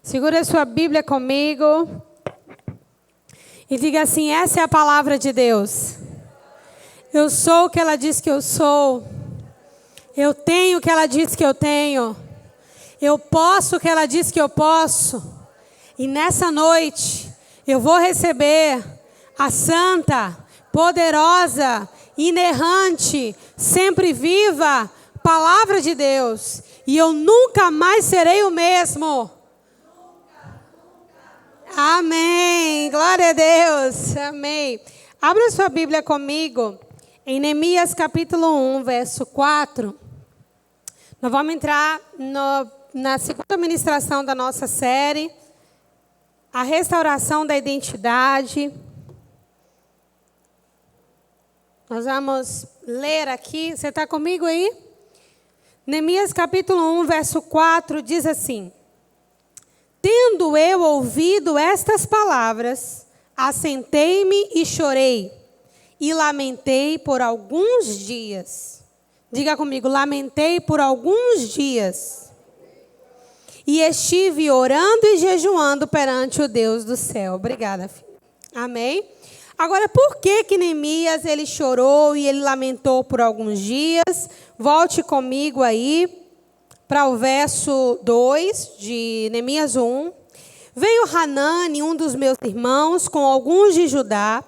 Segura a sua Bíblia comigo e diga assim: essa é a palavra de Deus. Eu sou o que ela diz que eu sou. Eu tenho o que ela diz que eu tenho. Eu posso o que ela diz que eu posso. E nessa noite eu vou receber a santa, poderosa, inerrante, sempre viva palavra de Deus. E eu nunca mais serei o mesmo. Amém. Glória a Deus. Amém. Abra sua Bíblia comigo em Neemias capítulo 1, verso 4. Nós vamos entrar na segunda ministração da nossa série, a restauração da identidade. Nós vamos ler aqui. Você está comigo aí? Neemias capítulo 1, verso 4 diz assim: tendo eu ouvido estas palavras, assentei-me e chorei, e lamentei por alguns dias. Diga comigo, lamentei por alguns dias. E estive orando e jejuando perante o Deus do céu. Obrigada, filho. Amém? Agora, por que Neemias ele chorou e ele lamentou por alguns dias? Volte comigo aí para o verso 2 de Neemias 1. Veio Hanani, um dos meus irmãos, com alguns de Judá.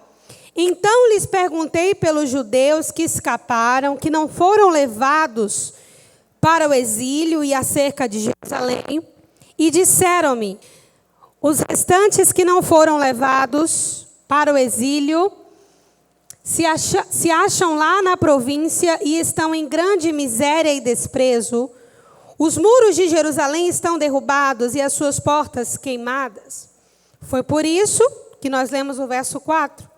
Então lhes perguntei pelos judeus que escaparam, que não foram levados para o exílio e acerca de Jerusalém. E disseram-me: os restantes que não foram levados para o exílio se acham lá na província e estão em grande miséria e desprezo. Os muros de Jerusalém estão derrubados e as suas portas queimadas. Foi por isso que nós lemos o verso 4.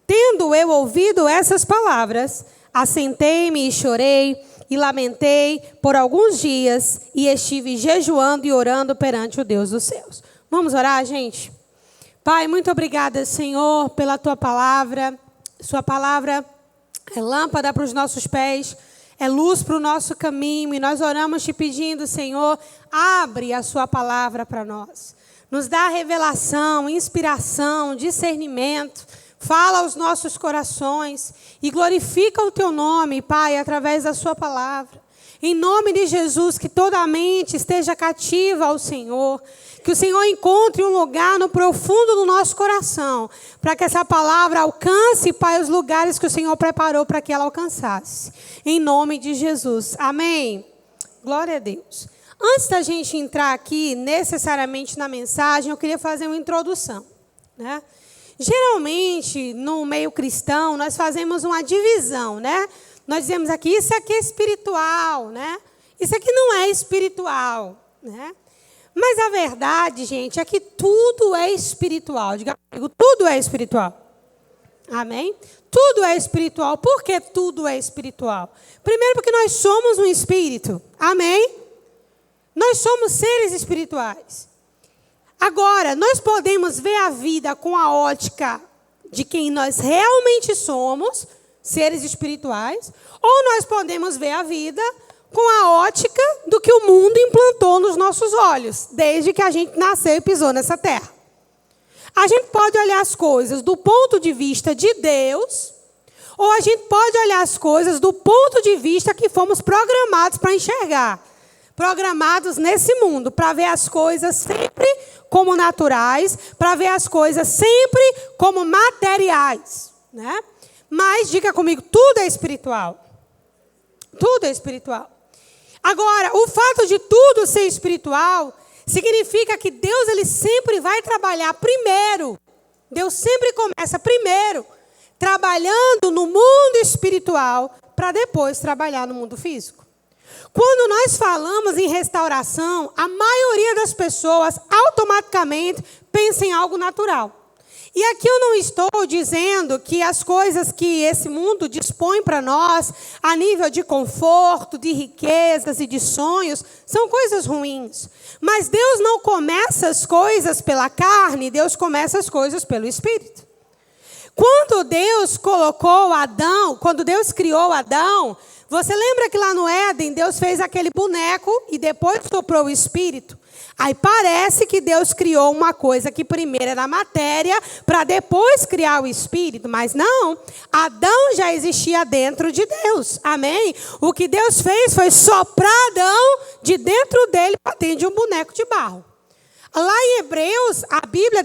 Tendo eu ouvido essas palavras, assentei-me e chorei e lamentei por alguns dias e estive jejuando e orando perante o Deus dos céus. Vamos orar, gente? Pai, muito obrigada, Senhor, pela Tua palavra. Sua palavra é lâmpada para os nossos pés, é luz para o nosso caminho. E nós oramos te pedindo, Senhor, abre a Sua palavra para nós. Nos dá revelação, inspiração, discernimento. Fala aos nossos corações e glorifica o Teu nome, Pai, através da Sua palavra. Em nome de Jesus, que toda a mente esteja cativa ao Senhor. Que o Senhor encontre um lugar no profundo do nosso coração, para que essa palavra alcance, Pai, os lugares que o Senhor preparou para que ela alcançasse. Em nome de Jesus. Amém. Glória a Deus. Antes da gente entrar aqui necessariamente na mensagem, eu queria fazer uma introdução, né? Geralmente, no meio cristão, nós fazemos uma divisão, né? Nós dizemos aqui, isso aqui é espiritual, né? Isso aqui não é espiritual, né? Mas a verdade, gente, é que tudo é espiritual. Diga comigo, tudo é espiritual. Amém? Tudo é espiritual. Por que tudo é espiritual? Primeiro, porque nós somos um espírito. Amém? Nós somos seres espirituais. Agora, nós podemos ver a vida com a ótica de quem nós realmente somos, seres espirituais, ou nós podemos ver a vida com a ótica do que o mundo implantou nos nossos olhos, desde que a gente nasceu e pisou nessa terra. A gente pode olhar as coisas do ponto de vista de Deus, ou a gente pode olhar as coisas do ponto de vista que fomos programados para enxergar. Programados nesse mundo, para ver as coisas sempre como naturais, para ver as coisas sempre como materiais, né? Mas, diga comigo, tudo é espiritual. Tudo é espiritual. Agora, o fato de tudo ser espiritual significa que Deus ele sempre vai trabalhar primeiro. Deus sempre começa primeiro trabalhando no mundo espiritual para depois trabalhar no mundo físico. Quando nós falamos em restauração, a maioria das pessoas automaticamente pensa em algo natural. E aqui eu não estou dizendo que as coisas que esse mundo dispõe para nós, a nível de conforto, de riquezas e de sonhos, são coisas ruins. Mas Deus não começa as coisas pela carne, Deus começa as coisas pelo Espírito. Quando Deus colocou Adão, quando Deus criou Adão, você lembra que lá no Éden, Deus fez aquele boneco e depois soprou o Espírito? Aí parece que Deus criou uma coisa que primeiro era a matéria, para depois criar o espírito. Mas não, Adão já existia dentro de Deus. Amém? O que Deus fez foi soprar Adão de dentro dele para dentro de um boneco de barro. Lá em Hebreus, a Bíblia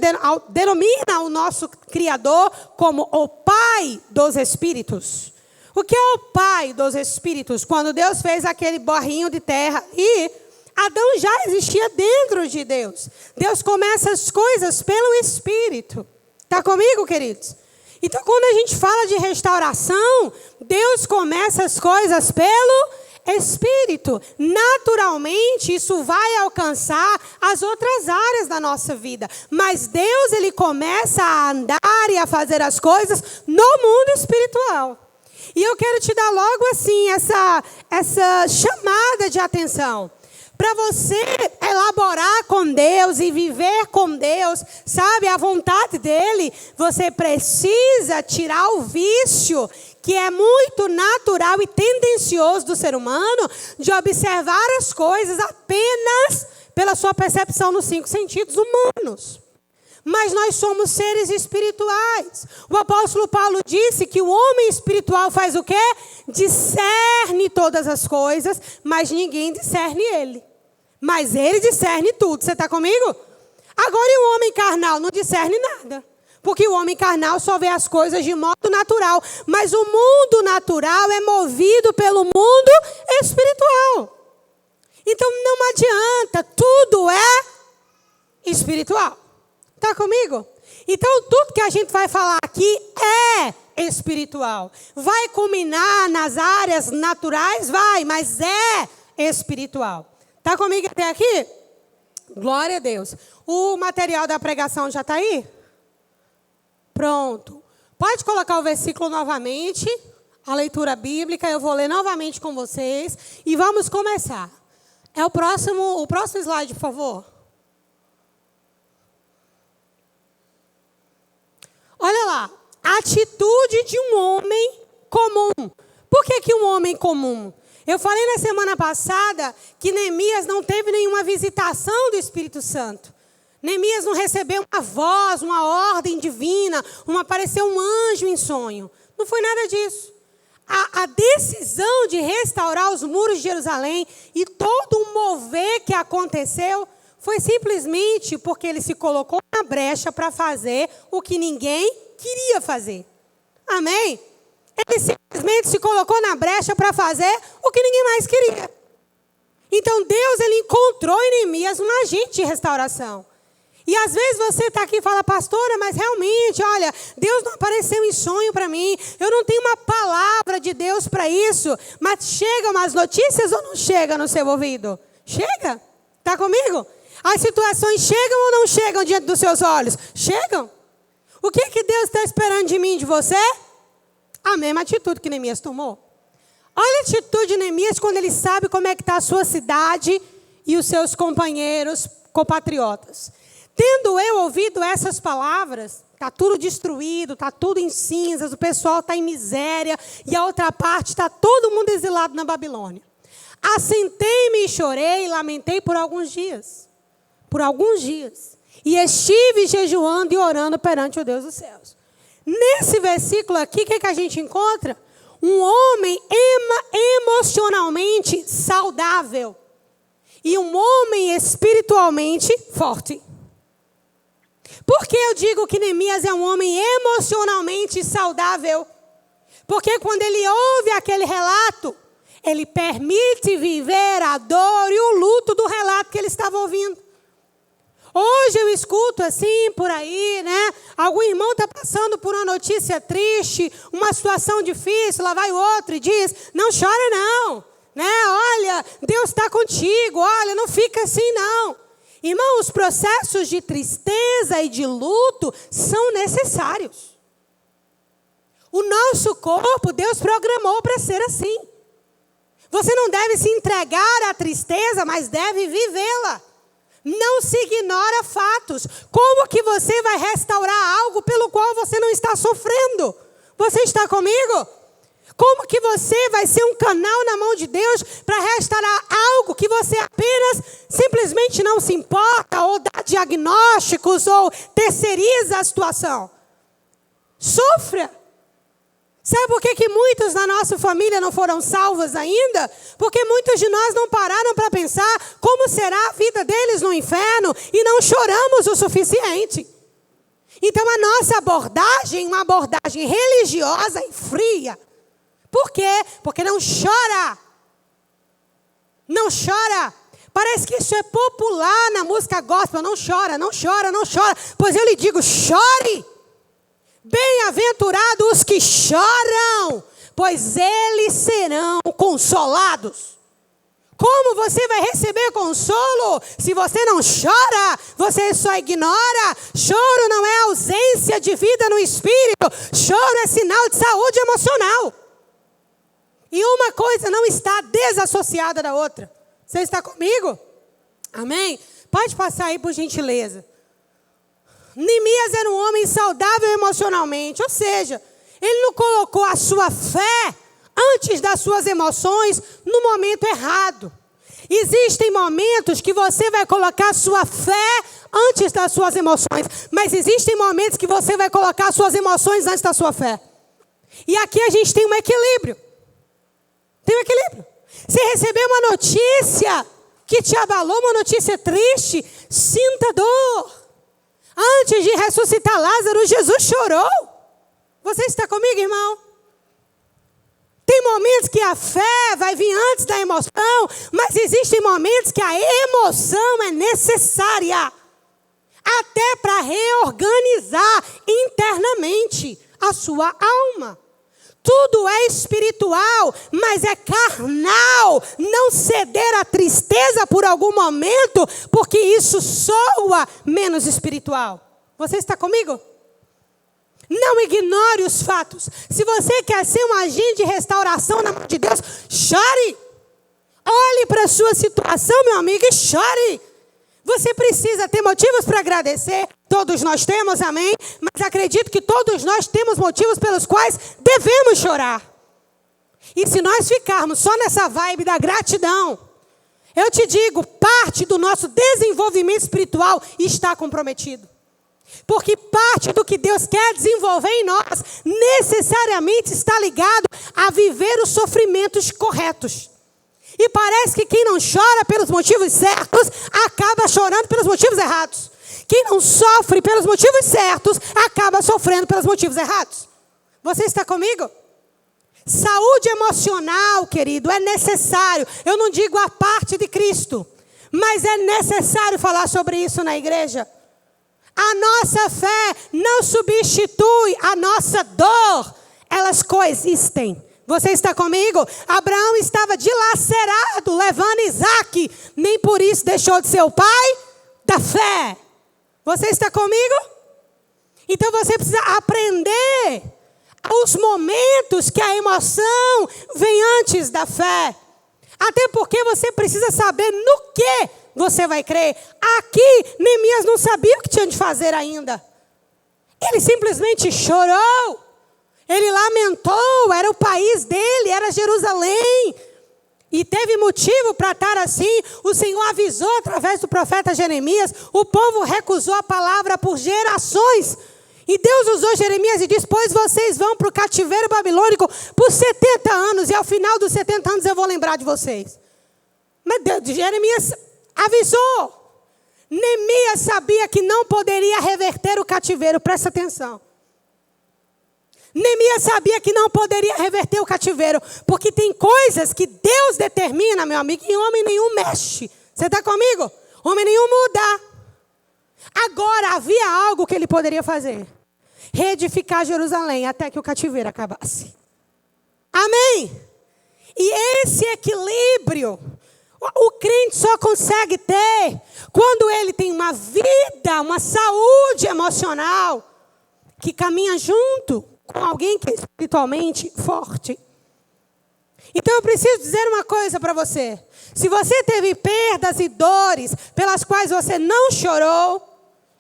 denomina o nosso Criador como o Pai dos Espíritos. O que é o Pai dos Espíritos? Quando Deus fez aquele barrinho de terra e Adão já existia dentro de Deus. Deus começa as coisas pelo Espírito. Está comigo, queridos? Então, quando a gente fala de restauração, Deus começa as coisas pelo Espírito. Naturalmente, isso vai alcançar as outras áreas da nossa vida. Mas Deus, Ele começa a andar e a fazer as coisas no mundo espiritual. E eu quero te dar logo assim, essa chamada de atenção. Para você elaborar com Deus e viver com Deus, sabe, a vontade dEle, você precisa tirar o vício que é muito natural e tendencioso do ser humano de observar as coisas apenas pela sua percepção nos 5 sentidos humanos. Mas nós somos seres espirituais. O apóstolo Paulo disse que o homem espiritual faz o quê? Discerne todas as coisas, mas ninguém discerne ele. Mas ele discerne tudo. Você está comigo? Agora, e o homem carnal não discerne nada. Porque o homem carnal só vê as coisas de modo natural. Mas o mundo natural é movido pelo mundo espiritual. Então não adianta, tudo é espiritual. Está comigo? Então tudo que a gente vai falar aqui é espiritual. Vai culminar nas áreas naturais? Vai, mas é espiritual. Está comigo até aqui? Glória a Deus. O material da pregação já está aí? Pronto. Pode colocar o versículo novamente, a leitura bíblica, eu vou ler novamente com vocês e vamos começar. É o próximo slide, por favor. Olha lá, atitude de um homem comum. Por que um homem comum? Eu falei na semana passada que Neemias não teve nenhuma visitação do Espírito Santo. Neemias não recebeu uma voz, uma ordem divina, apareceu um anjo em sonho. Não foi nada disso. A decisão de restaurar os muros de Jerusalém e todo o mover que aconteceu foi simplesmente porque ele se colocou na brecha para fazer o que ninguém queria fazer. Amém? Ele simplesmente se colocou na brecha para fazer o que ninguém mais queria. Então Deus, ele encontrou em Neemias um agente de restauração. E às vezes você está aqui e fala, pastora, mas realmente, olha, Deus não apareceu em sonho para mim. Eu não tenho uma palavra de Deus para isso. Mas chegam as notícias ou não chegam no seu ouvido? Chega? Está comigo? As situações chegam ou não chegam diante dos seus olhos? Chegam. O que Deus está esperando de mim e de você? A mesma atitude que Neemias tomou. Olha a atitude de Neemias quando ele sabe como é que está a sua cidade e os seus companheiros, compatriotas. Tendo eu ouvido essas palavras, está tudo destruído, está tudo em cinzas, o pessoal está em miséria, e a outra parte está todo mundo exilado na Babilônia. Assentei-me e chorei e lamentei por alguns dias. Por alguns dias. E estive jejuando e orando perante o Deus dos céus. Nesse versículo aqui, o que a gente encontra? Um homem emocionalmente saudável. E um homem espiritualmente forte. Por que eu digo que Neemias é um homem emocionalmente saudável? Porque quando ele ouve aquele relato, ele permite viver a dor e o luto do relato que ele estava ouvindo. Hoje eu escuto assim, por aí, né? Algum irmão está passando por uma notícia triste, uma situação difícil, lá vai o outro e diz, não chora não, né? Olha, Deus está contigo, olha, não fica assim não. Irmão, os processos de tristeza e de luto são necessários. O nosso corpo, Deus programou para ser assim. Você não deve se entregar à tristeza, mas deve vivê-la. Não se ignora fatos. Como que você vai restaurar algo pelo qual você não está sofrendo? Você está comigo? Como que você vai ser um canal na mão de Deus para restaurar algo que você apenas simplesmente não se importa, ou dá diagnósticos, ou terceiriza a situação? Sofra. Sabe por que muitos na nossa família não foram salvos ainda? Porque muitos de nós não pararam para pensar como será a vida deles no inferno e não choramos o suficiente. Então a nossa abordagem, uma abordagem religiosa e fria. Por quê? Porque não chora. Não chora. Parece que isso é popular na música gospel. Não chora, não chora, não chora. Pois eu lhe digo, chore. Bem-aventurados os que choram, pois eles serão consolados. Como você vai receber consolo se você não chora? Você só ignora. Choro não é ausência de vida no espírito. Choro é sinal de saúde emocional. E uma coisa não está desassociada da outra. Você está comigo? Amém? Pode passar aí por gentileza. Neemias era um homem saudável emocionalmente. Ou seja, ele não colocou a sua fé antes das suas emoções no momento errado. Existem momentos que você vai colocar a sua fé antes das suas emoções. Mas existem momentos que você vai colocar as suas emoções antes da sua fé. E aqui a gente tem um equilíbrio. Tem um equilíbrio. Você recebeu uma notícia que te abalou, uma notícia triste, sinta dor. Antes de ressuscitar Lázaro, Jesus chorou. Você está comigo, irmão? Tem momentos que a fé vai vir antes da emoção, mas existem momentos que a emoção é necessária. Até para reorganizar internamente a sua alma. Tudo é espiritual, mas é carnal. Não ceder à tristeza por algum momento, porque isso soa menos espiritual. Você está comigo? Não ignore os fatos. Se você quer ser um agente de restauração na mão de Deus, chore. Olhe para a sua situação, meu amigo, e chore. Você precisa ter motivos para agradecer. Todos nós temos, amém? Mas acredito que todos nós temos motivos pelos quais devemos chorar. E se nós ficarmos só nessa vibe da gratidão, eu te digo, parte do nosso desenvolvimento espiritual está comprometido. Porque parte do que Deus quer desenvolver em nós, necessariamente está ligado a viver os sofrimentos corretos. E parece que quem não chora pelos motivos certos, acaba chorando pelos motivos errados. Quem não sofre pelos motivos certos, acaba sofrendo pelos motivos errados. Você está comigo? Saúde emocional, querido, é necessário. Eu não digo a parte de Cristo, mas é necessário falar sobre isso na igreja. A nossa fé não substitui a nossa dor. Elas coexistem. Você está comigo? Abraão estava dilacerado, levando Isaque. Nem por isso deixou de ser o pai da fé. Você está comigo? Então você precisa aprender os momentos que a emoção vem antes da fé. Até porque você precisa saber no que você vai crer. Aqui, Neemias não sabia o que tinha de fazer ainda. Ele simplesmente chorou. Ele lamentou, era o país dele, era Jerusalém. E teve motivo para estar assim. O Senhor avisou através do profeta Jeremias. O povo recusou a palavra por gerações. E Deus usou Jeremias e disse, pois vocês vão para o cativeiro babilônico por 70 anos. E ao final dos 70 anos eu vou lembrar de vocês. Mas Deus, Jeremias avisou. Neemias sabia que não poderia reverter o cativeiro. Presta atenção. Neemias sabia que não poderia reverter o cativeiro, porque tem coisas que Deus determina, meu amigo, e homem nenhum mexe. Você está comigo? Homem nenhum muda. Agora, havia algo que ele poderia fazer. Reedificar Jerusalém até que o cativeiro acabasse. Amém? E esse equilíbrio, o crente só consegue ter quando ele tem uma vida, uma saúde emocional, que caminha junto com alguém que é espiritualmente forte. Então eu preciso dizer uma coisa para você. Se você teve perdas e dores pelas quais você não chorou,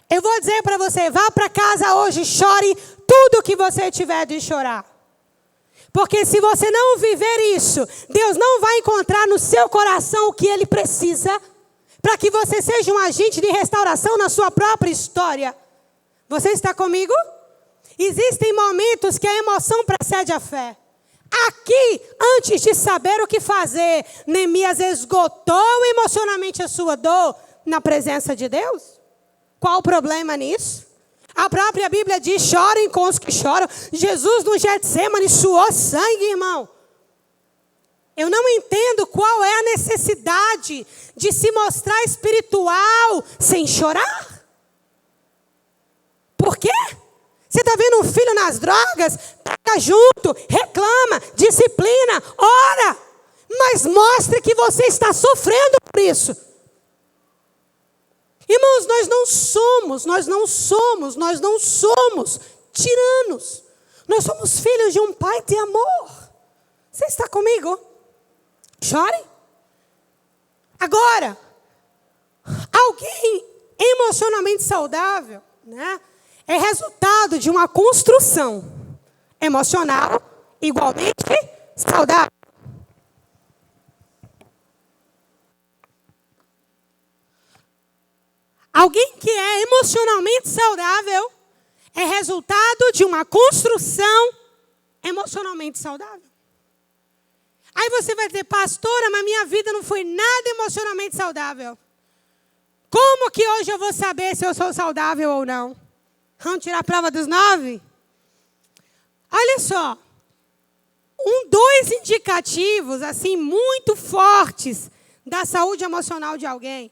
eu vou dizer para você, vá para casa hoje e chore tudo que você tiver de chorar. Porque se você não viver isso, Deus não vai encontrar no seu coração o que Ele precisa para que você seja um agente de restauração na sua própria história. Você está comigo? Existem momentos que a emoção precede a fé. Aqui, antes de saber o que fazer, Neemias esgotou emocionalmente a sua dor na presença de Deus. Qual o problema nisso? A própria Bíblia diz, chorem com os que choram. Jesus no Getsemane suou sangue, irmão. Eu não entendo qual é a necessidade de se mostrar espiritual sem chorar. Por quê? Você está vendo um filho nas drogas? Pega junto, reclama, disciplina, ora. Mas mostre que você está sofrendo por isso. Irmãos, nós não somos tiranos. Nós somos filhos de um pai de amor. Você está comigo? Chore. Agora, alguém emocionalmente saudável, né, é resultado de uma construção emocional igualmente saudável. Alguém que é emocionalmente saudável é resultado de uma construção emocionalmente saudável. Aí você vai dizer, pastora, mas minha vida não foi nada emocionalmente saudável. Como que hoje eu vou saber se eu sou saudável ou não? Vamos tirar a prova dos 9? Olha só. Dois indicativos, assim, muito fortes da saúde emocional de alguém.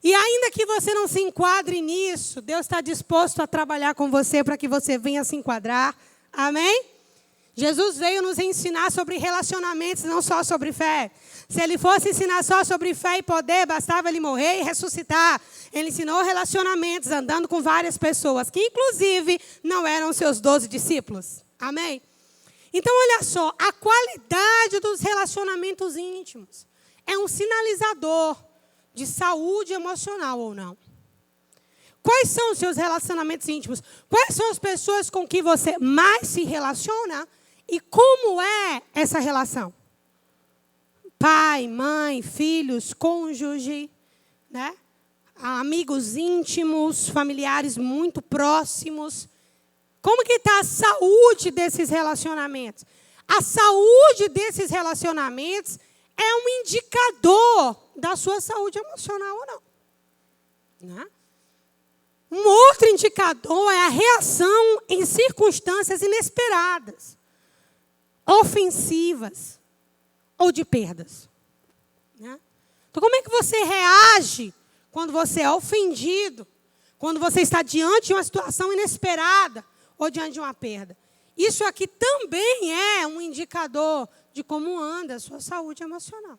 E ainda que você não se enquadre nisso, Deus está disposto a trabalhar com você para que você venha se enquadrar. Amém? Jesus veio nos ensinar sobre relacionamentos, não só sobre fé. Se ele fosse ensinar só sobre fé e poder, bastava ele morrer e ressuscitar. Ele ensinou relacionamentos, andando com várias pessoas, que inclusive não eram seus 12 discípulos. Amém? Então, olha só, a qualidade dos relacionamentos íntimos é um sinalizador de saúde emocional ou não. Quais são os seus relacionamentos íntimos? Quais são as pessoas com que você mais se relaciona? E como é essa relação? Pai, mãe, filhos, cônjuge, né? Amigos íntimos, familiares muito próximos. Como que está a saúde desses relacionamentos? A saúde desses relacionamentos é um indicador da sua saúde emocional ou não. Né? Um outro indicador é a reação em circunstâncias inesperadas, ofensivas ou de perdas. Né? Então, como é que você reage quando você é ofendido, quando você está diante de uma situação inesperada ou diante de uma perda? Isso aqui também é um indicador de como anda a sua saúde emocional.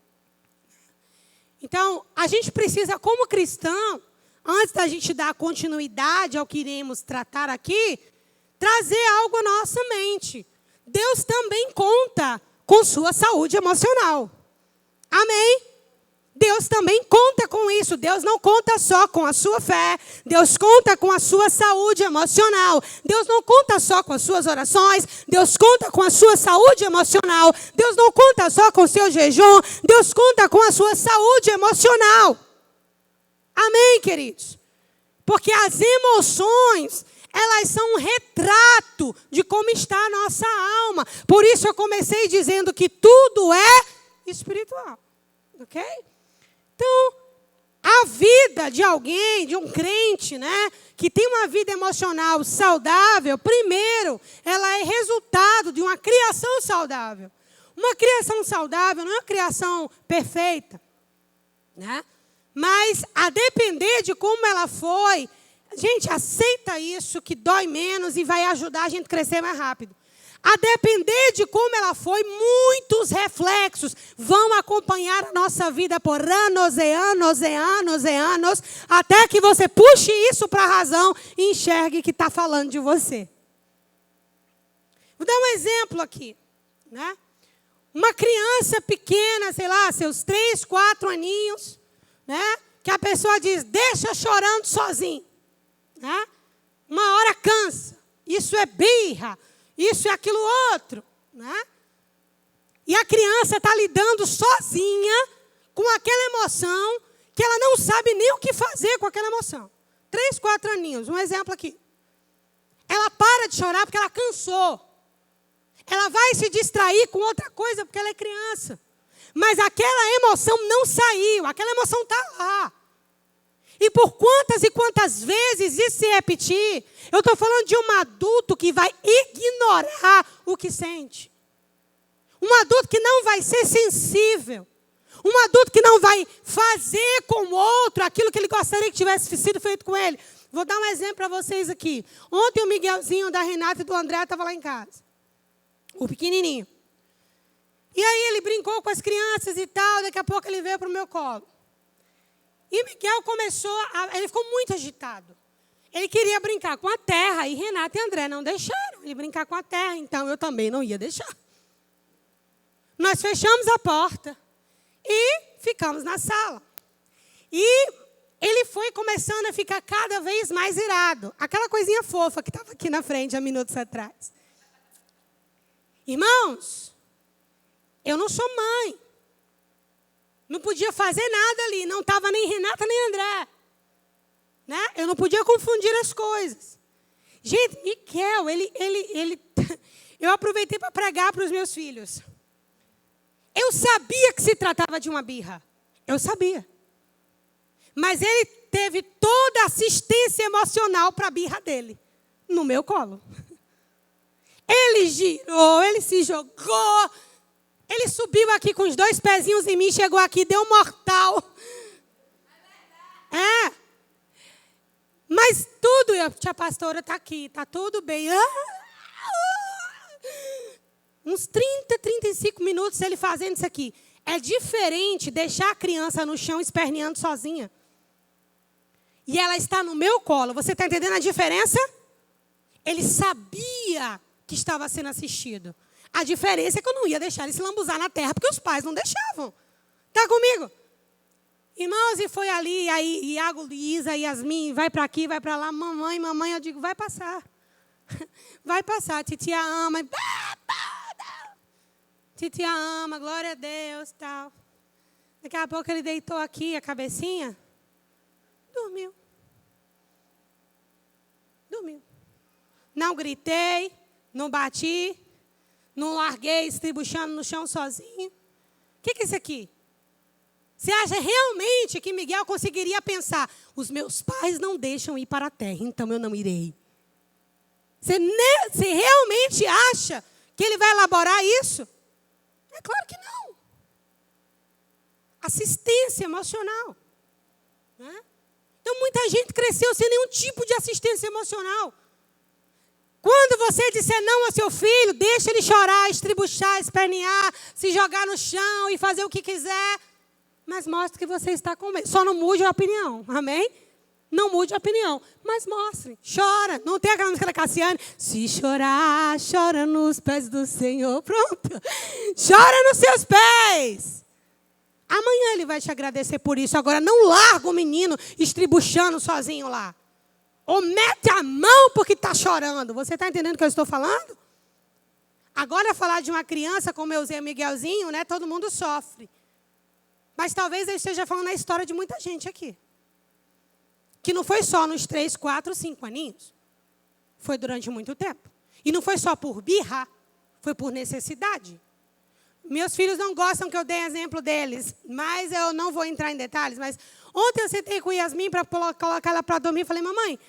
Então, a gente precisa, como cristão, antes da gente dar continuidade ao que iremos tratar aqui, trazer algo à nossa mente. Deus também conta com sua saúde emocional. Amém? Deus também conta com isso. Deus não conta só com a sua fé. Deus conta com a sua saúde emocional. Deus não conta só com as suas orações. Deus conta com a sua saúde emocional. Deus não conta só com o seu jejum. Deus conta com a sua saúde emocional. Amém, queridos? Porque as emoções, elas são um retrato de como está a nossa alma. Por isso eu comecei dizendo que tudo é espiritual. Ok? Então, a vida de alguém, de um crente, né, que tem uma vida emocional saudável, primeiro, ela é resultado de uma criação saudável. Uma criação saudável não é uma criação perfeita, né? Mas a depender de como ela foi, gente, aceita isso que dói menos e vai ajudar a gente a crescer mais rápido. A depender de como ela foi, muitos reflexos vão acompanhar a nossa vida por anos e anos e anos e anos, até que você puxe isso para a razão e enxergue que está falando de você. Vou dar um exemplo aqui, né? Uma criança pequena, sei lá, seus 3, 4 aninhos, né? Que a pessoa diz, deixa chorando sozinho. Né? Uma hora cansa. Isso é birra. Isso é aquilo outro. Né? E a criança está lidando sozinha com aquela emoção que ela não sabe nem o que fazer com aquela emoção. 3, 4 aninhos, um exemplo aqui. Ela para de chorar porque ela cansou. Ela vai se distrair com outra coisa porque ela é criança. Mas aquela emoção não saiu, aquela emoção está lá. E por quantas e quantas vezes isso se repetir, eu estou falando de um adulto que vai ignorar o que sente. Um adulto que não vai ser sensível. Um adulto que não vai fazer com o outro aquilo que ele gostaria que tivesse sido feito com ele. Vou dar um exemplo para vocês aqui. Ontem o Miguelzinho, da Renata e do André estava lá em casa. O pequenininho. E aí ele brincou com as crianças e tal. Daqui a pouco ele veio para o meu colo. E Miguel ele ficou muito agitado. Ele queria brincar com a terra. E Renata e André não deixaram ele brincar com a terra. Então eu também não ia deixar. Nós fechamos a porta. E ficamos na sala. E ele foi começando a ficar cada vez mais irado. Aquela coisinha fofa que estava aqui na frente há minutos atrás. Irmãos, eu não sou mãe. Não podia fazer nada ali. Não estava nem Renata nem André. Né? Eu não podia confundir as coisas. Gente, Miquel, eu aproveitei para pregar para os meus filhos. Eu sabia que se tratava de uma birra. Eu sabia. Mas ele teve toda a assistência emocional para a birra dele. No meu colo. Ele girou, ele se jogou. Ele subiu aqui com os 2 pezinhos em mim, chegou aqui, deu um mortal. É. Mas tudo, tia pastora está aqui, está tudo bem. Uns 30, 35 minutos ele fazendo isso aqui. É diferente deixar a criança no chão esperneando sozinha. E ela está no meu colo. Você está entendendo a diferença? Ele sabia que estava sendo assistido. A diferença é que eu não ia deixar ele se lambuzar na terra, porque os pais não deixavam. Está comigo? Irmãos, e foi ali, aí Iago, Luísa, Yasmin, vai para aqui, vai para lá. Mamãe, eu digo, vai passar. Vai passar, titia ama. Titia ama, glória a Deus, tal. Daqui a pouco ele deitou aqui a cabecinha. Dormiu. Não gritei, não bati, não larguei estribuchando no chão sozinho. O que é isso aqui? Você acha realmente que Miguel conseguiria pensar, os meus pais não deixam ir para a terra, então eu não irei? Você realmente acha que ele vai elaborar isso? É claro que não. Assistência emocional. Né? Então, muita gente cresceu sem nenhum tipo de assistência emocional. Quando você disser não ao seu filho, deixa ele chorar, estribuchar, espernear, se jogar no chão e fazer o que quiser. Mas mostre que você está com medo. Só não mude a opinião. Amém? Não mude a opinião. Mas mostre. Chora. Não tem aquela música da Cassiane? Se chorar, chora nos pés do Senhor. Pronto. Chora nos seus pés. Amanhã ele vai te agradecer por isso. Agora não larga o menino estribuchando sozinho lá. Ou mete a mão porque está chorando. Você está entendendo o que eu estou falando? Agora falar de uma criança como eu e Miguelzinho, né? Todo mundo sofre. Mas talvez eu esteja falando a história de muita gente aqui. Que não foi só nos 3, 4, 5 aninhos. Foi durante muito tempo. E não foi só por birra, foi por necessidade. Meus filhos não gostam que eu dê exemplo deles, mas eu não vou entrar em detalhes. Mas ontem eu sentei com Yasmin para colocar ela para dormir e falei, mamãe,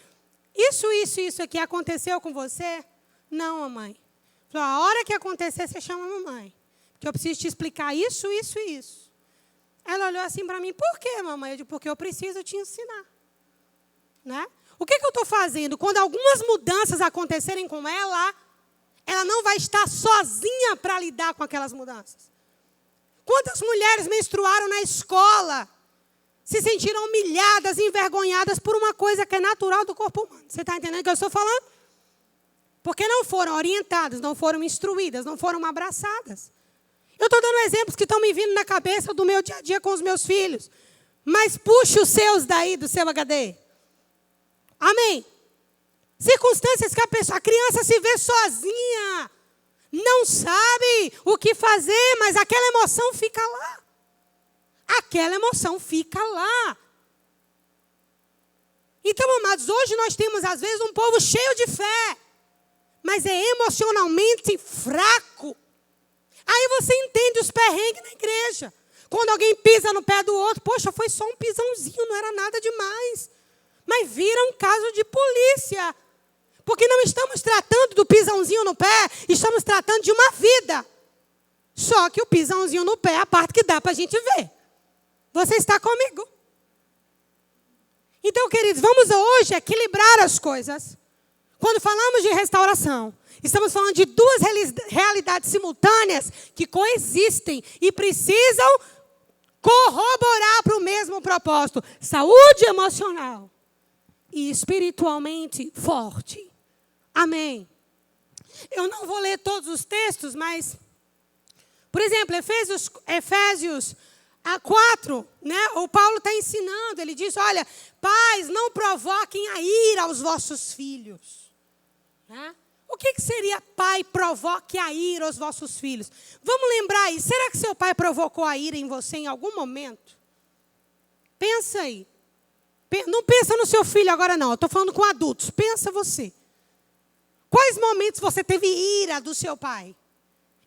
isso aqui aconteceu com você? Não, mamãe. Falei, a hora que acontecer, você chama a mamãe. Porque eu preciso te explicar isso. Ela olhou assim para mim, por quê, mamãe? Eu digo, porque eu preciso te ensinar. Né? O que eu estou fazendo? Quando algumas mudanças acontecerem com ela não vai estar sozinha para lidar com aquelas mudanças. Quantas mulheres menstruaram na escola, se sentiram humilhadas, envergonhadas por uma coisa que é natural do corpo humano? Você está entendendo o que eu estou falando? Porque não foram orientadas, não foram instruídas, não foram abraçadas. Eu estou dando exemplos que estão me vindo na cabeça do meu dia a dia com os meus filhos. Mas puxa os seus daí, do seu HD. Amém? Circunstâncias que a criança se vê sozinha. não sabe o que fazer, mas aquela emoção fica lá. Aquela emoção fica lá. Então, amados, hoje nós temos às vezes um povo cheio de fé, mas é emocionalmente fraco. Aí você entende os perrengues na igreja. Quando alguém pisa no pé do outro, poxa, foi só um pisãozinho, não era nada demais. Mas vira um caso de polícia. Porque não estamos tratando do pisãozinho no pé, estamos tratando de uma vida. Só que o pisãozinho no pé é a parte que dá para a gente ver. Você está comigo? Então, queridos, vamos hoje equilibrar as coisas. Quando falamos de restauração, estamos falando de duas realidades simultâneas que coexistem e precisam corroborar para o mesmo propósito. Saúde emocional e espiritualmente forte. Amém. Eu não vou ler todos os textos, mas, por exemplo, Efésios 4, né? O Paulo está ensinando, ele diz, olha, pais, não provoquem a ira aos vossos filhos. Né? O que seria pai provoque a ira aos vossos filhos? Vamos lembrar aí, será que seu pai provocou a ira em você em algum momento? Pensa aí. Não pensa no seu filho agora não, eu estou falando com adultos, pensa você. Quais momentos você teve ira do seu pai?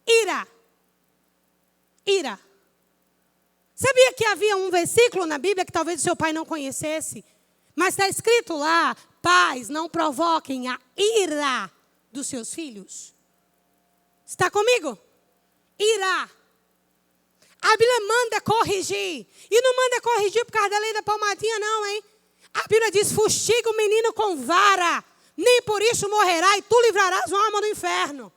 Ira. Sabia que havia um versículo na Bíblia que talvez o seu pai não conhecesse? Mas está escrito lá, pais, não provoquem a ira dos seus filhos. Está comigo? Ira. A Bíblia manda corrigir. E não manda corrigir por causa da lei da palmadinha não, hein? A Bíblia diz, fustiga o menino com vara, nem por isso morrerá e tu livrarás uma alma do inferno.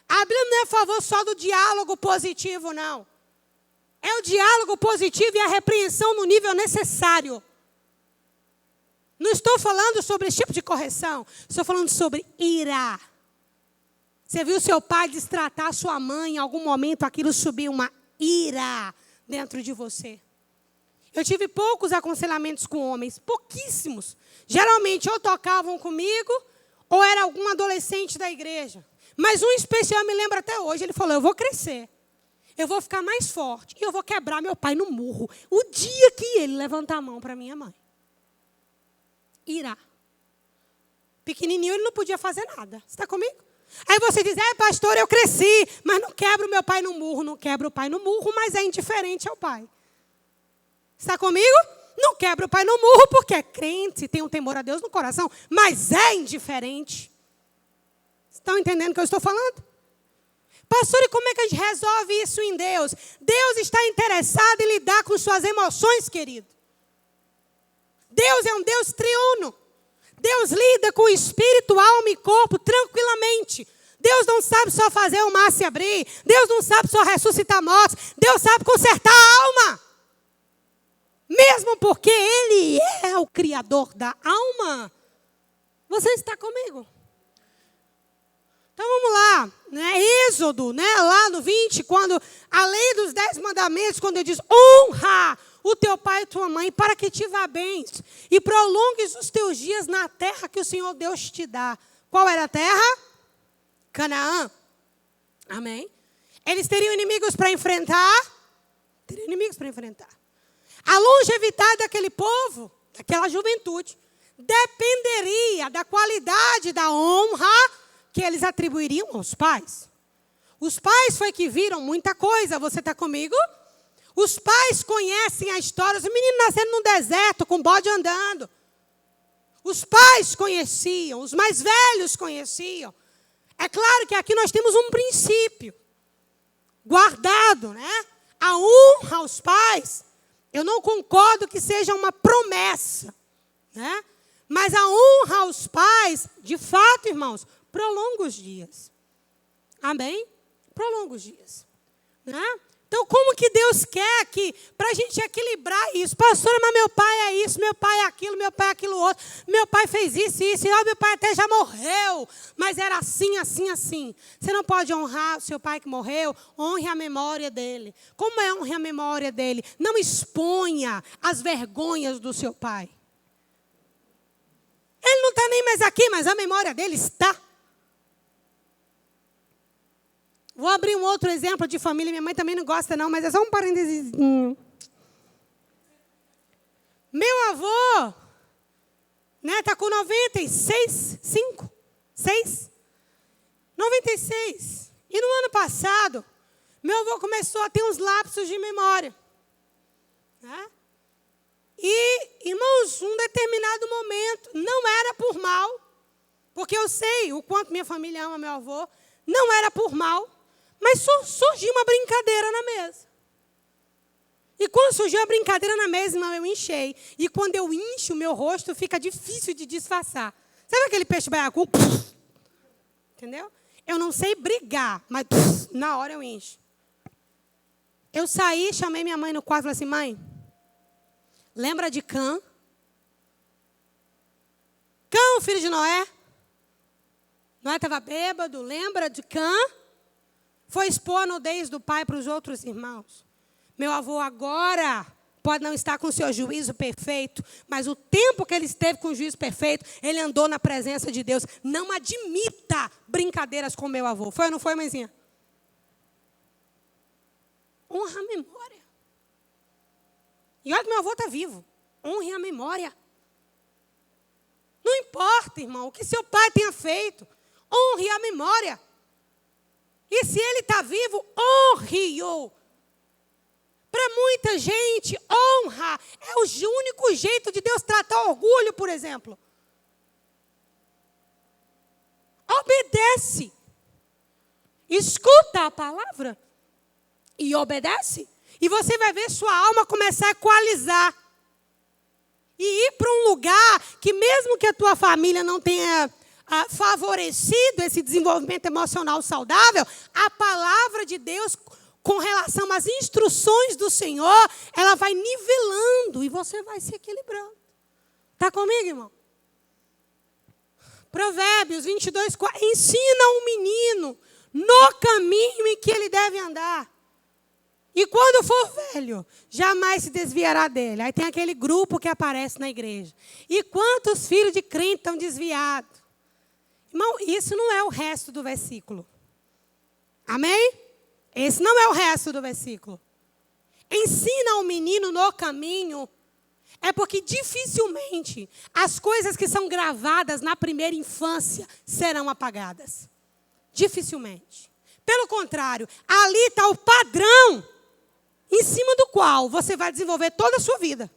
A Bíblia não é a favor só do diálogo positivo, não. É o diálogo positivo e a repreensão no nível necessário. Não estou falando sobre esse tipo de correção. Estou falando sobre ira. Você viu seu pai destratar sua mãe, em algum momento aquilo subiu uma ira dentro de você. Eu tive poucos aconselhamentos com homens, pouquíssimos. Geralmente ou tocavam comigo, ou era algum adolescente da igreja. Mas um especial me lembra até hoje, ele falou, eu vou crescer. Eu vou ficar mais forte e eu vou quebrar meu pai no murro. O dia que ele levantar a mão para minha mãe. Irá. Pequenininho ele não podia fazer nada. Você está comigo? Aí você diz, pastor, eu cresci, mas não quebro meu pai no murro. Não quebra o pai no murro, mas é indiferente ao pai. Está comigo? Não quebra o pai no murro porque é crente, tem um temor a Deus no coração, mas é indiferente. Estão entendendo o que eu estou falando? Pastor, e como é que a gente resolve isso em Deus? Deus está interessado em lidar com suas emoções, querido. Deus é um Deus triuno. Deus lida com o espírito, alma e corpo tranquilamente. Deus não sabe só fazer o mar se abrir. Deus não sabe só ressuscitar mortos. Deus sabe consertar a alma. Mesmo porque Ele é o Criador da alma. Você está comigo? Então vamos lá, né? Êxodo, né? Lá no 20, quando a lei dos 10 mandamentos, quando ele diz, honra o teu pai e tua mãe para que te vá bem e prolongues os teus dias na terra que o Senhor Deus te dá. Qual era a terra? Canaã. Amém? Eles teriam inimigos para enfrentar? Teriam inimigos para enfrentar. A longevidade daquele povo, daquela juventude, dependeria da qualidade da honra que eles atribuiriam aos pais. Os pais foi que viram muita coisa. Você está comigo? Os pais conhecem a história. Os meninos nasceram no deserto, com bode andando. Os pais conheciam, os mais velhos conheciam. É claro que aqui nós temos um princípio guardado, né? A honra aos pais, eu não concordo que seja uma promessa, né? Mas a honra aos pais, de fato, irmãos, prolonga os dias. Amém? Prolonga os dias. Né? Então, como que Deus quer que, para a gente equilibrar isso? Pastora, mas meu pai é isso, meu pai é aquilo, meu pai é aquilo outro. Meu pai fez isso e isso. E meu pai até já morreu. Mas era assim, assim, assim. Você não pode honrar o seu pai que morreu. Honre a memória dele. Como é honrar a memória dele? Não exponha as vergonhas do seu pai. Ele não está nem mais aqui, mas a memória dele está. Vou abrir um outro exemplo de família. Minha mãe também não gosta, não, mas é só um parênteses. Meu avô, né, tá com 96, 5, 6, 96. E no ano passado, meu avô começou a ter uns lapsos de memória. Né? E, irmãos, um determinado momento, não era por mal, porque eu sei o quanto minha família ama meu avô, não era por mal, mas surgiu uma brincadeira na mesa. E quando surgiu a brincadeira na mesa, irmão, eu enchei. E quando eu encho, o meu rosto fica difícil de disfarçar. Sabe aquele peixe baiacu? Entendeu? Eu não sei brigar, mas na hora eu encho. Eu saí, chamei minha mãe no quarto e falei assim, mãe, lembra de Cã? Cã, filho de Noé? Noé estava bêbado, lembra de Cã? Foi expor a nudez do pai para os outros irmãos. Meu avô agora pode não estar com o seu juízo perfeito, mas o tempo que ele esteve com o juízo perfeito, ele andou na presença de Deus. Não admita brincadeiras com meu avô. Foi ou não foi, mãezinha? Honra a memória. E olha que meu avô está vivo. Honre a memória. Não importa, irmão, o que seu pai tenha feito. Honre a memória. E se ele está vivo, honre-o. Para muita gente, honra é o único jeito de Deus tratar orgulho, por exemplo. Obedece. Escuta a palavra e obedece. E você vai ver sua alma começar a equalizar. E ir para um lugar que mesmo que a tua família não tenha favorecido esse desenvolvimento emocional saudável, a palavra de Deus, com relação às instruções do Senhor, ela vai nivelando e você vai se equilibrando. Está comigo, irmão? Provérbios 22, 4. Ensina um menino no caminho em que ele deve andar. E quando for velho, jamais se desviará dele. Aí tem aquele grupo que aparece na igreja. E quantos filhos de crente estão desviados? Irmão, isso não é o resto do versículo. Amém? Esse não é o resto do versículo. Ensina ao menino no caminho. É porque dificilmente as coisas que são gravadas na primeira infância serão apagadas. Dificilmente. Pelo contrário, ali está o padrão em cima do qual você vai desenvolver toda a sua vida.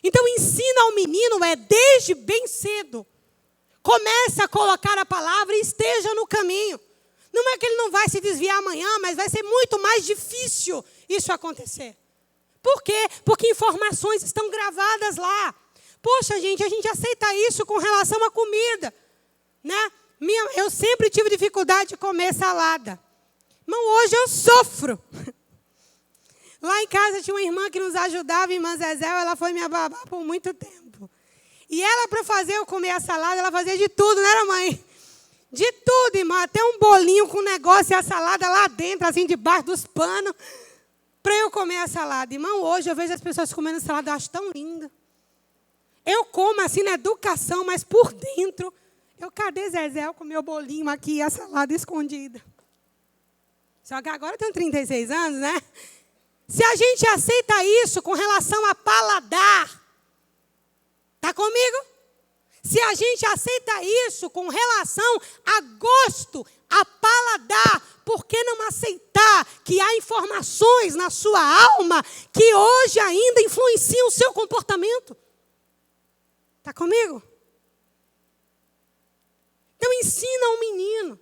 Então, ensina ao menino desde bem cedo. Comece a colocar a palavra e esteja no caminho. Não é que ele não vai se desviar amanhã, mas vai ser muito mais difícil isso acontecer. Por quê? Porque informações estão gravadas lá. Poxa, gente, a gente aceita isso com relação à comida. Né? Eu sempre tive dificuldade de comer salada. Irmão, hoje eu sofro. Lá em casa tinha uma irmã que nos ajudava, a irmã Zezéu, ela foi minha babá por muito tempo. E ela, para fazer eu comer a salada, ela fazia de tudo, não era, mãe? De tudo, irmão. Até um bolinho com negócio e a salada lá dentro, assim, debaixo dos panos, para eu comer a salada. Irmão, hoje eu vejo as pessoas comendo salada, eu acho tão linda. Eu como assim na educação, mas por dentro, cadê Zezé com meu bolinho aqui e a salada escondida? Só que agora eu tenho 36 anos, né? Se a gente aceita isso com relação a paladar, está comigo? Se a gente aceita isso com relação a gosto, a paladar, por que não aceitar que há informações na sua alma que hoje ainda influenciam o seu comportamento? Está comigo? Então ensina ao menino.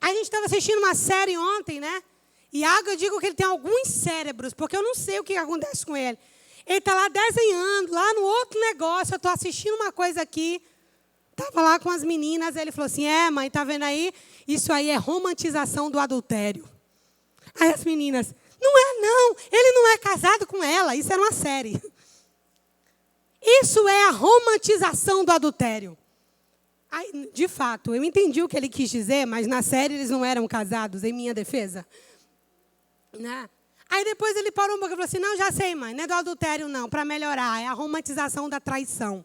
A gente estava assistindo uma série ontem, né? Iago, eu digo que ele tem alguns cérebros, porque eu não sei o que acontece com ele. Ele está lá desenhando, lá no outro negócio, eu estou assistindo uma coisa aqui. Estava lá com as meninas, ele falou assim, mãe, está vendo aí? Isso aí é romantização do adultério. Aí as meninas, não é não, ele não é casado com ela, isso era uma série. Isso é a romantização do adultério. Aí, de fato, eu entendi o que ele quis dizer, mas na série eles não eram casados, em minha defesa. Né? Aí depois ele parou um pouco e falou assim, não, já sei, mãe, não é do adultério não, para melhorar, é a romantização da traição.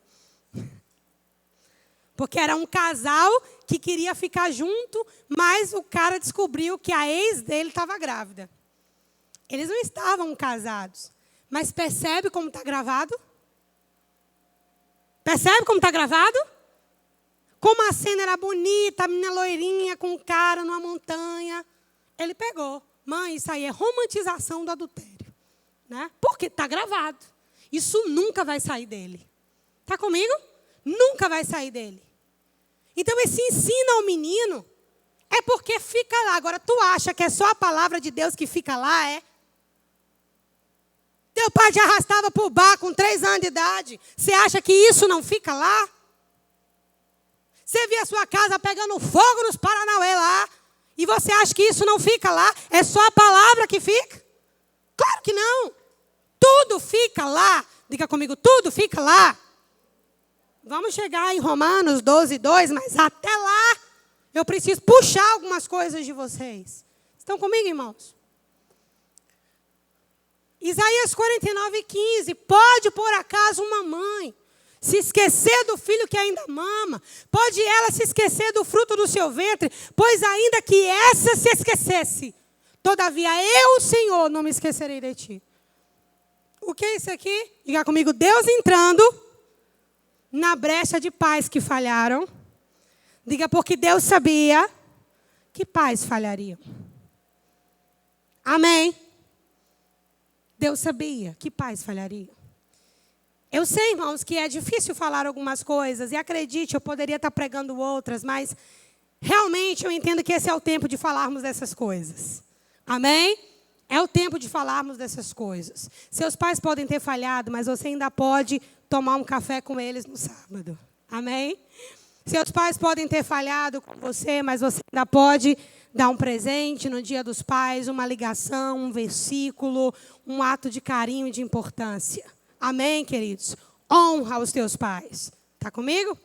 Porque era um casal que queria ficar junto, mas o cara descobriu que a ex dele estava grávida. Eles não estavam casados. Mas percebe como está gravado? Percebe como está gravado? Como a cena era bonita, a menina loirinha com o cara numa montanha. Ele pegou. Mãe, isso aí é romantização do adultério. Né? Porque está gravado. Isso nunca vai sair dele. Está comigo? Nunca vai sair dele. Então, esse ensino ao menino é porque fica lá. Agora, tu acha que é só a palavra de Deus que fica lá, é? Teu pai te arrastava para o bar com 3 anos de idade. Você acha que isso não fica lá? Você via a sua casa pegando fogo nos Paranauê lá. E você acha que isso não fica lá? É só a palavra que fica? Claro que não. Tudo fica lá. Diga comigo, tudo fica lá. Vamos chegar em Romanos 12:2, mas até lá eu preciso puxar algumas coisas de vocês. Estão comigo, irmãos? Isaías 49:15. Pode, por acaso, uma mãe se esquecer do filho que ainda mama? Pode ela se esquecer do fruto do seu ventre? Pois ainda que essa se esquecesse, todavia eu, Senhor, não me esquecerei de ti. O que é isso aqui? Diga comigo, Deus entrando na brecha de pais que falharam. Diga, porque Deus sabia que pais falhariam. Amém? Deus sabia que pais falhariam. Eu sei, irmãos, que é difícil falar algumas coisas. E acredite, eu poderia estar pregando outras. Mas realmente eu entendo que esse é o tempo de falarmos dessas coisas. Amém? É o tempo de falarmos dessas coisas. Seus pais podem ter falhado, mas você ainda pode tomar um café com eles no sábado. Amém? Seus pais podem ter falhado com você, mas você ainda pode dar um presente no Dia dos Pais, uma ligação, um versículo, um ato de carinho e de importância. Amém, queridos? Honra os teus pais. Está comigo?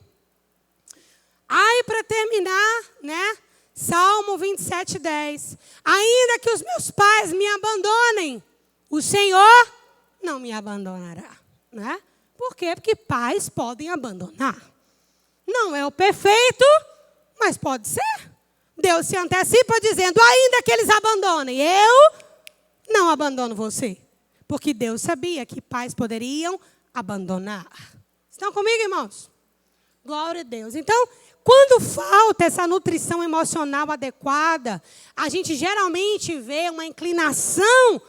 Aí, para terminar, né? Salmo 27:10. Ainda que os meus pais me abandonem, o Senhor não me abandonará. Né? Por quê? Porque pais podem abandonar. Não é o perfeito, mas pode ser. Deus se antecipa dizendo, ainda que eles abandonem, eu não abandono você. Porque Deus sabia que pais poderiam abandonar. Estão comigo, irmãos? Glória a Deus. Então, quando falta essa nutrição emocional adequada, a gente geralmente vê uma inclinação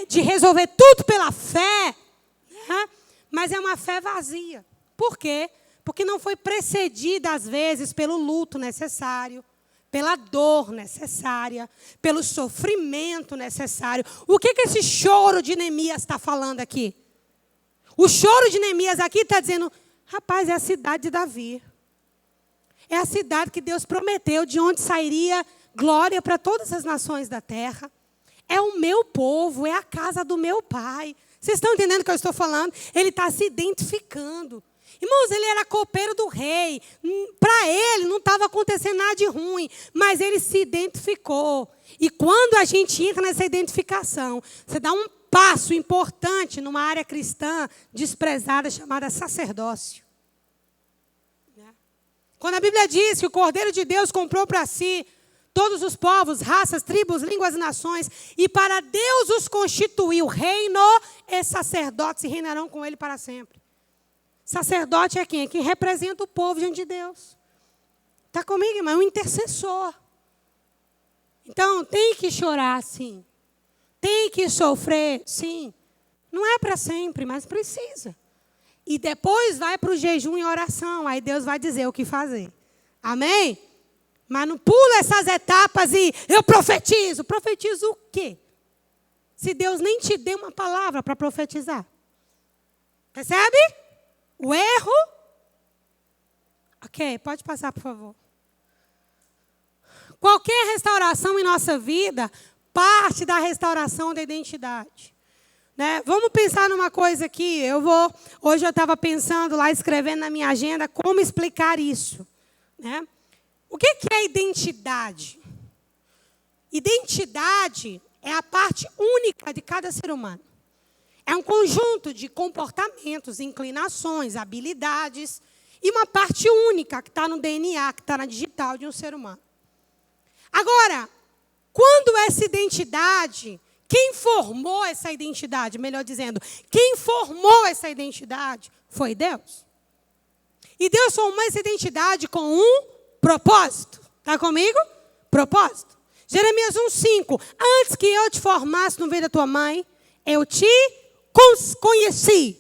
de resolver tudo pela fé, né? Mas é uma fé vazia. Por quê? Porque não foi precedida, às vezes, pelo luto necessário, pela dor necessária, pelo sofrimento necessário. O que esse choro de Neemias está falando aqui? O choro de Neemias aqui está dizendo, rapaz, é a cidade de Davi. É a cidade que Deus prometeu, de onde sairia glória para todas as nações da terra. É o meu povo, é a casa do meu pai. Vocês estão entendendo o que eu estou falando? Ele está se identificando. Irmãos, ele era copeiro do rei. Para ele não estava acontecendo nada de ruim, mas ele se identificou. E quando a gente entra nessa identificação, você dá um passo importante numa área cristã desprezada chamada sacerdócio. Quando a Bíblia diz que o Cordeiro de Deus comprou para si todos os povos, raças, tribos, línguas e nações, e para Deus os constituiu reino, e sacerdotes reinarão com ele para sempre. Sacerdote é quem? É quem representa o povo diante de Deus. Está comigo, irmão? É um intercessor. Então, tem que chorar, sim. Tem que sofrer, sim. Não é para sempre, mas precisa. E depois vai para o jejum e oração. Aí Deus vai dizer o que fazer. Amém? Mas não pula essas etapas e eu profetizo. Profetizo o quê? Se Deus nem te deu uma palavra para profetizar. Percebe? O erro. Ok, pode passar, por favor. Qualquer restauração em nossa vida parte da restauração da identidade. Né? Vamos pensar numa coisa aqui. Hoje eu estava pensando lá, escrevendo na minha agenda, como explicar isso. Né? O que é identidade? Identidade é a parte única de cada ser humano. É um conjunto de comportamentos, inclinações, habilidades e uma parte única que está no DNA, que está na digital de um ser humano. Agora, quando essa identidade, quem formou essa identidade, melhor dizendo, quem formou essa identidade foi Deus. E Deus formou essa identidade com um propósito. Está comigo? Propósito. Jeremias 1,5. Antes que eu te formasse no ventre da tua mãe, eu te conheci,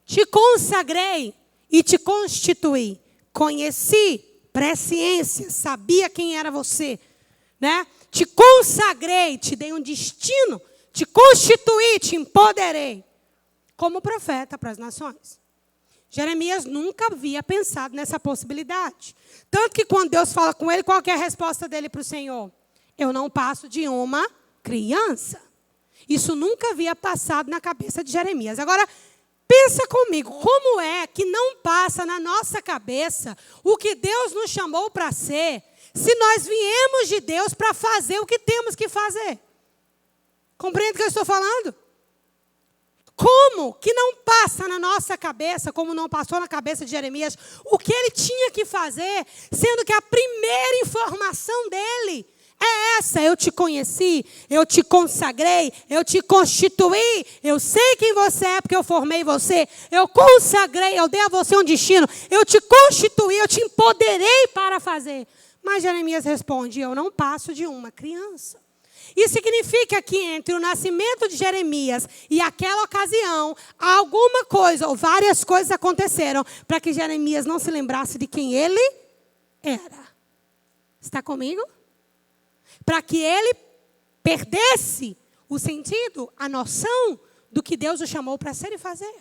te consagrei e te constituí. Conheci, presciência, sabia quem era você, né? Te consagrei, te dei um destino, te constituí, te empoderei como profeta para as nações. Jeremias nunca havia pensado nessa possibilidade. Tanto que quando Deus fala com ele, qual que é a resposta dele para o Senhor? Eu não passo de uma criança. Isso nunca havia passado na cabeça de Jeremias. Agora, pensa comigo, como é que não passa na nossa cabeça o que Deus nos chamou para ser, se nós viemos de Deus para fazer o que temos que fazer? Compreende o que eu estou falando? Como que não passa na nossa cabeça, como não passou na cabeça de Jeremias, o que ele tinha que fazer, sendo que a primeira informação dele é essa: eu te conheci, eu te consagrei, eu te constituí, eu sei quem você é porque eu formei você, eu consagrei, eu dei a você um destino, eu te constituí, eu te empoderei para fazer. Mas Jeremias responde: eu não passo de uma criança. Isso significa que entre o nascimento de Jeremias e aquela ocasião, alguma coisa ou várias coisas aconteceram para que Jeremias não se lembrasse de quem ele era. Está comigo? Para que ele perdesse o sentido, a noção do que Deus o chamou para ser e fazer.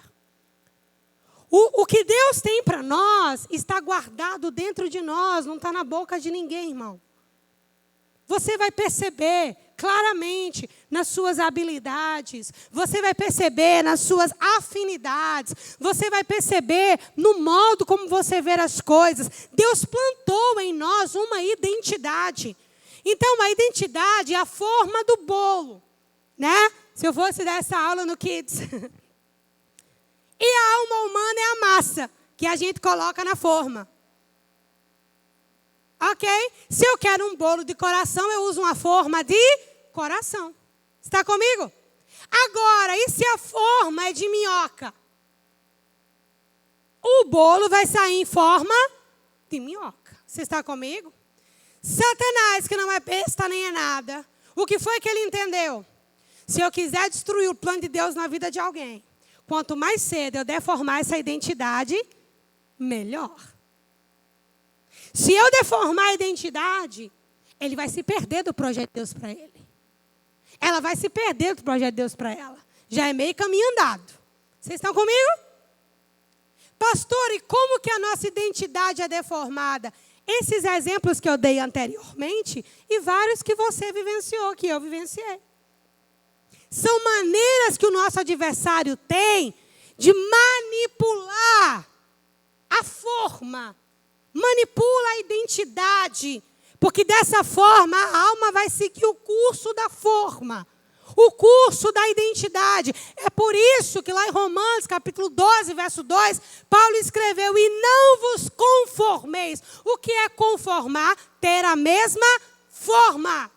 O que Deus tem para nós está guardado dentro de nós, não está na boca de ninguém, irmão. Você vai perceber claramente nas suas habilidades, você vai perceber nas suas afinidades, você vai perceber no modo como você vê as coisas. Deus plantou em nós uma identidade. Então, a identidade é a forma do bolo, né? Se eu fosse dar essa aula no Kids. E a alma humana é a massa que a gente coloca na forma. Ok? Se eu quero um bolo de coração, eu uso uma forma de coração. Está comigo? Agora, e se a forma é de minhoca? O bolo vai sair em forma de minhoca. Você está comigo? Satanás, que não é besta nem é nada, o que foi que ele entendeu? Se eu quiser destruir o plano de Deus na vida de alguém, quanto mais cedo eu deformar essa identidade, melhor. Se eu deformar a identidade, ele vai se perder do projeto de Deus para ele. Ela vai se perder do projeto de Deus para ela. Já é meio caminho andado. Vocês estão comigo? Pastor, e como que a nossa identidade é deformada? Esses exemplos que eu dei anteriormente e vários que você vivenciou, que eu vivenciei. São maneiras que o nosso adversário tem de manipular a forma, manipula a identidade, porque dessa forma a alma vai seguir o curso da forma, o curso da identidade. É por isso que lá em Romanos, capítulo 12, verso 2, Paulo escreveu: e não vos conformeis. O que é conformar? Ter a mesma forma.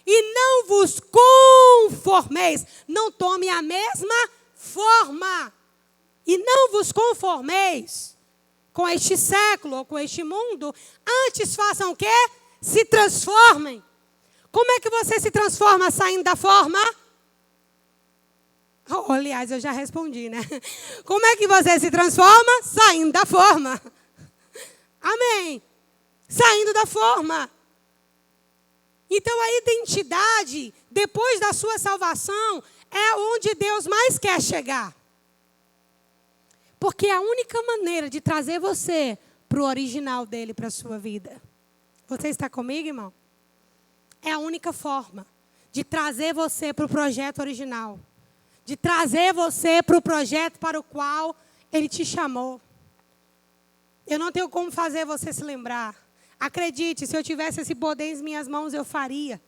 E não vos conformeis. Não tome a mesma forma. E não vos conformeis com este século ou com este mundo. Antes façam o quê? Se transformem. Como é que você se transforma saindo da forma? Oh, aliás, eu já respondi, né? Como é que você se transforma? Saindo da forma. Amém. Saindo da forma. Então, a identidade, depois da sua salvação, é onde Deus mais quer chegar. Porque é a única maneira de trazer você para o original dele, para a sua vida. Você está comigo, irmão? É a única forma de trazer você para o projeto original. De trazer você para o projeto para o qual ele te chamou. Eu não tenho como fazer você se lembrar. Acredite, se eu tivesse esse poder em minhas mãos, eu faria.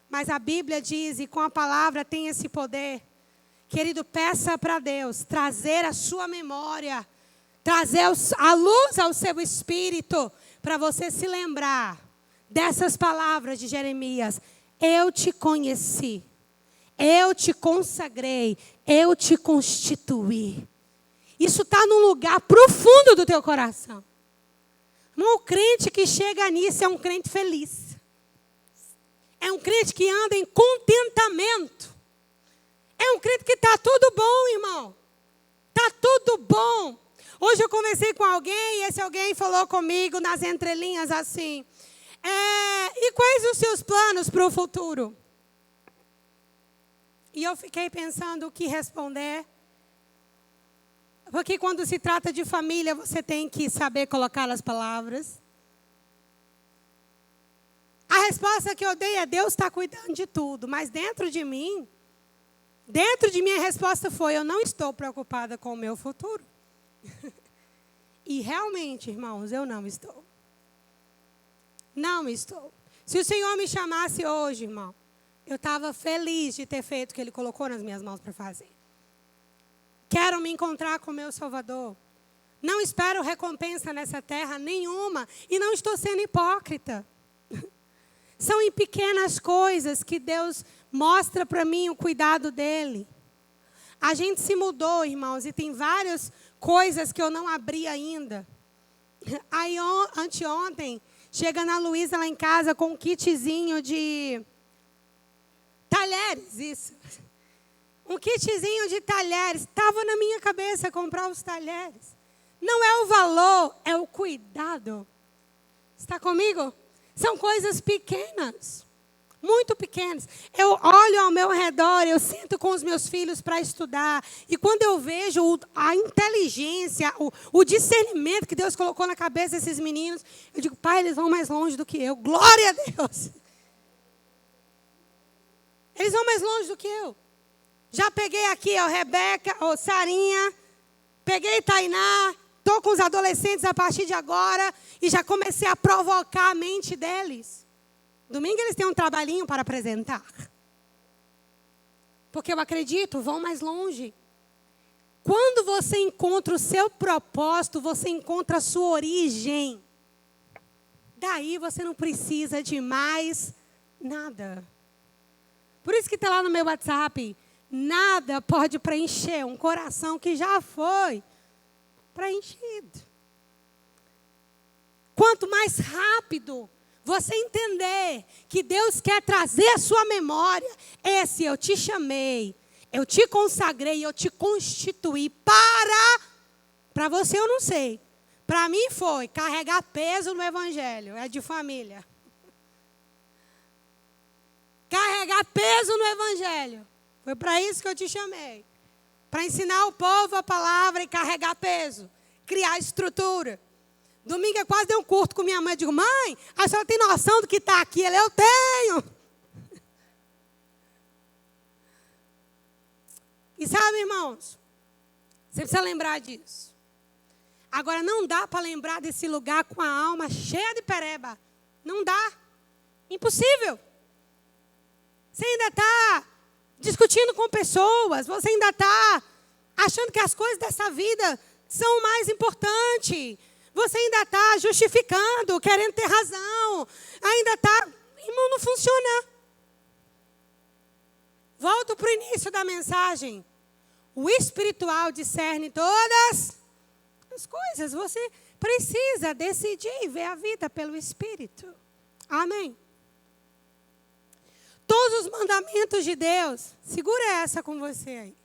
Mas a Bíblia diz, e com a palavra tem esse poder. Querido, peça para Deus trazer a sua memória, trazer a luz ao seu espírito, para você se lembrar dessas palavras de Jeremias. Eu te conheci, eu te consagrei, eu te constituí. Isso está num lugar profundo do teu coração. O crente que chega nisso é um crente feliz. É um crente que anda em contentamento. É um crente que está tudo bom, irmão. Está tudo bom. Hoje eu conversei com alguém e esse alguém falou comigo nas entrelinhas assim. E quais os seus planos para o futuro? E eu fiquei pensando o que responder. Porque quando se trata de família, você tem que saber colocar as palavras. A resposta que eu dei é: Deus está cuidando de tudo. Mas dentro de mim a resposta foi: eu não estou preocupada com o meu futuro. E realmente, irmãos, eu não estou. Não estou. Se o Senhor me chamasse hoje, irmão, eu estava feliz de ter feito o que Ele colocou nas minhas mãos para fazer. Quero me encontrar com o meu Salvador. Não espero recompensa nessa terra nenhuma. E não estou sendo hipócrita. São em pequenas coisas que Deus mostra para mim o cuidado dEle. A gente se mudou, irmãos, e tem várias coisas que eu não abri ainda. Aí, anteontem, chegando a Luísa lá em casa com um kitzinho de talheres, isso. Um kitzinho de talheres. Estava na minha cabeça comprar os talheres. Não é o valor, é o cuidado. Está comigo? São coisas pequenas. Muito pequenas. Eu olho ao meu redor, eu sento com os meus filhos para estudar. E quando eu vejo a inteligência, o discernimento que Deus colocou na cabeça desses meninos, eu digo: pai, eles vão mais longe do que eu. Glória a Deus. Eles vão mais longe do que eu. Já peguei aqui, Rebeca, Sarinha, peguei Tainá, estou com os adolescentes a partir de agora e já comecei a provocar a mente deles. Domingo eles têm um trabalhinho para apresentar. Porque eu acredito, vão mais longe. Quando você encontra o seu propósito, você encontra a sua origem. Daí você não precisa de mais nada. Por isso que está lá no meu WhatsApp: nada pode preencher um coração que já foi preenchido. Quanto mais rápido você entender que Deus quer trazer à sua memória esse: eu te chamei, eu te consagrei, eu te constituí para você eu não sei. Para mim foi carregar peso no evangelho, é de família. Carregar peso no evangelho. Foi para isso que eu te chamei. Para ensinar o povo a palavra e carregar peso. Criar estrutura. Domingo eu quase dei um curto com minha mãe. Eu digo: mãe, a senhora tem noção do que está aqui? Ela: eu tenho. E sabe, irmãos, você precisa lembrar disso. Agora, não dá para lembrar desse lugar com a alma cheia de pereba. Não dá. Impossível. Você ainda está discutindo com pessoas. Você ainda está achando que as coisas dessa vida são o mais importante. Você ainda está justificando, querendo ter razão. Ainda está... Irmão, não funciona. Volto para o início da mensagem. O espiritual discerne todas as coisas. Você precisa decidir ver a vida pelo Espírito. Amém. Todos os mandamentos de Deus, segura essa com você aí.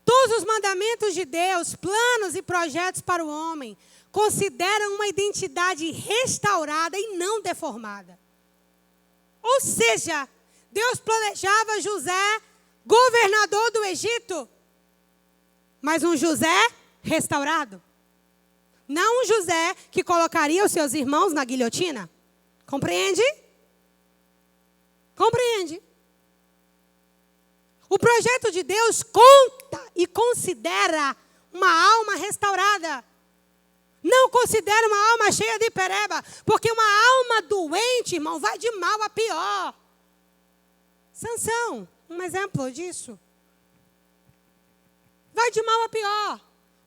Todos os mandamentos de Deus, planos e projetos para o homem, consideram uma identidade restaurada e não deformada. Ou seja, Deus planejava José governador do Egito, mas um José restaurado. Não um José que colocaria os seus irmãos na guilhotina. Compreende? Compreende? O projeto de Deus conta e considera uma alma restaurada. Não considera uma alma cheia de pereba, porque uma alma doente, irmão, vai de mal a pior. Sansão, um exemplo disso. Vai de mal a pior.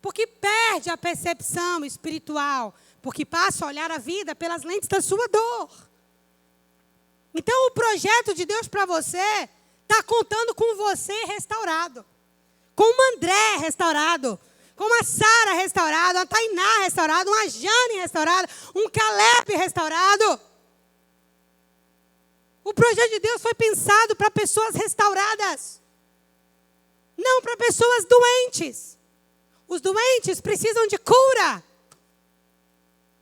Porque perde a percepção espiritual. Porque passa a olhar a vida pelas lentes da sua dor. Então, o projeto de Deus para você está contando com você restaurado. Com o André restaurado. Com uma Sara restaurada, uma Tainá restaurada, uma Jane restaurada, um Caleb restaurado. O projeto de Deus foi pensado para pessoas restauradas. Não para pessoas doentes. Os doentes precisam de cura.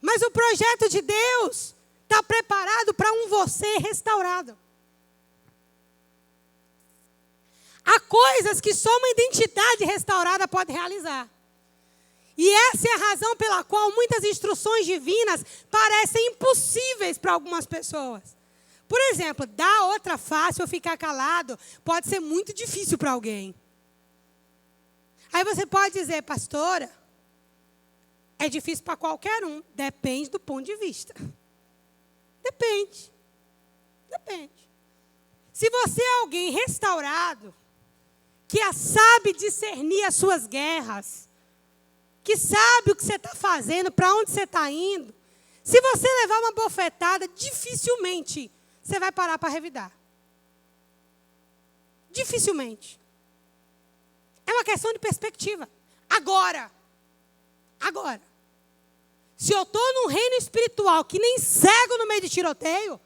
Mas o projeto de Deus está preparado para um você restaurado. Há coisas que só uma identidade restaurada pode realizar. E essa é a razão pela qual muitas instruções divinas parecem impossíveis para algumas pessoas. Por exemplo, dar outra face ou ficar calado pode ser muito difícil para alguém. Aí você pode dizer, pastora, é difícil para qualquer um. Depende do ponto de vista. Depende. Se você é alguém restaurado, que sabe discernir as suas guerras, que sabe o que você está fazendo, para onde você está indo, se você levar uma bofetada, dificilmente você vai parar para revidar. Dificilmente. É uma questão de perspectiva. Agora. Se eu estou num reino espiritual que nem cego no meio de tiroteio,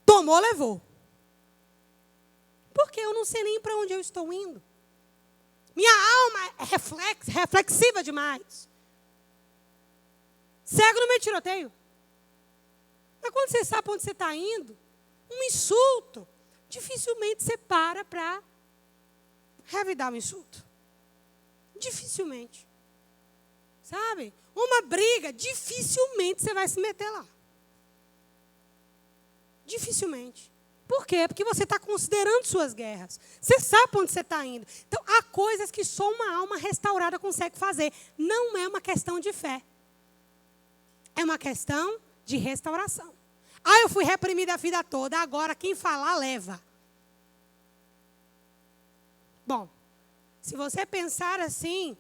tomou, levou. Porque eu não sei nem para onde eu estou indo. Minha alma é reflexiva demais. Cego no meio de tiroteio. Mas quando você sabe para onde você está indo, um insulto, dificilmente você para revidar o insulto. Dificilmente. Sabe? Uma briga, dificilmente você vai se meter lá. Dificilmente. Por quê? Porque você está considerando suas guerras. Você sabe para onde você está indo. Então, há coisas que só uma alma restaurada consegue fazer. Não é uma questão de fé. É uma questão de restauração. Eu fui reprimida a vida toda. Agora, quem falar, leva. Bom, se você pensar assim,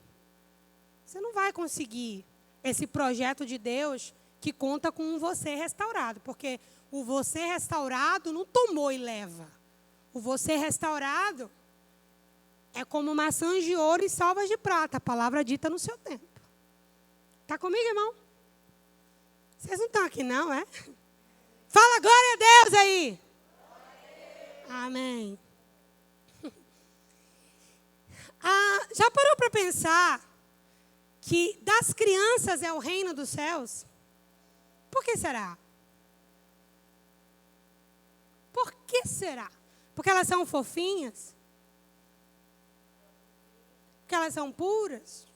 você não vai conseguir esse projeto de Deus que conta com um você restaurado. Porque o você restaurado não tomou e leva. O você restaurado é como maçãs de ouro e salvas de prata. A palavra dita no seu tempo. Está comigo, irmão? Vocês não estão aqui não, é? Fala glória a Deus aí. Amém. Já parou para pensar que das crianças é o reino dos céus? Por que será? Por que será? Porque elas são fofinhas? Porque elas são puras?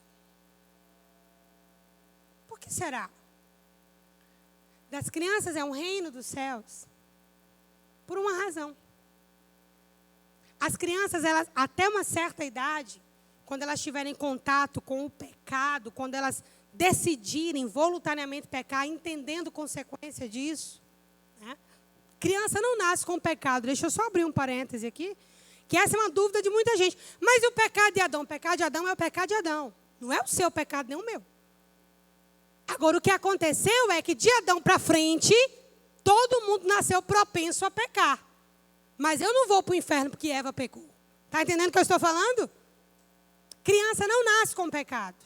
Por que será? Das crianças é um reino dos céus. Por uma razão. As crianças, elas, até uma certa idade, quando elas tiverem contato com o pecado, quando elas decidirem voluntariamente pecar, entendendo a consequência disso, né? Criança não nasce com pecado. Deixa eu só abrir um parêntese aqui, que essa é uma dúvida de muita gente. Mas e o pecado de Adão? O pecado de Adão é o pecado de Adão. Não é o seu pecado, nem o meu. Agora, o que aconteceu é que de Adão para frente, todo mundo nasceu propenso a pecar. Mas eu não vou para o inferno porque Eva pecou. Está entendendo o que eu estou falando? Criança não nasce com pecado.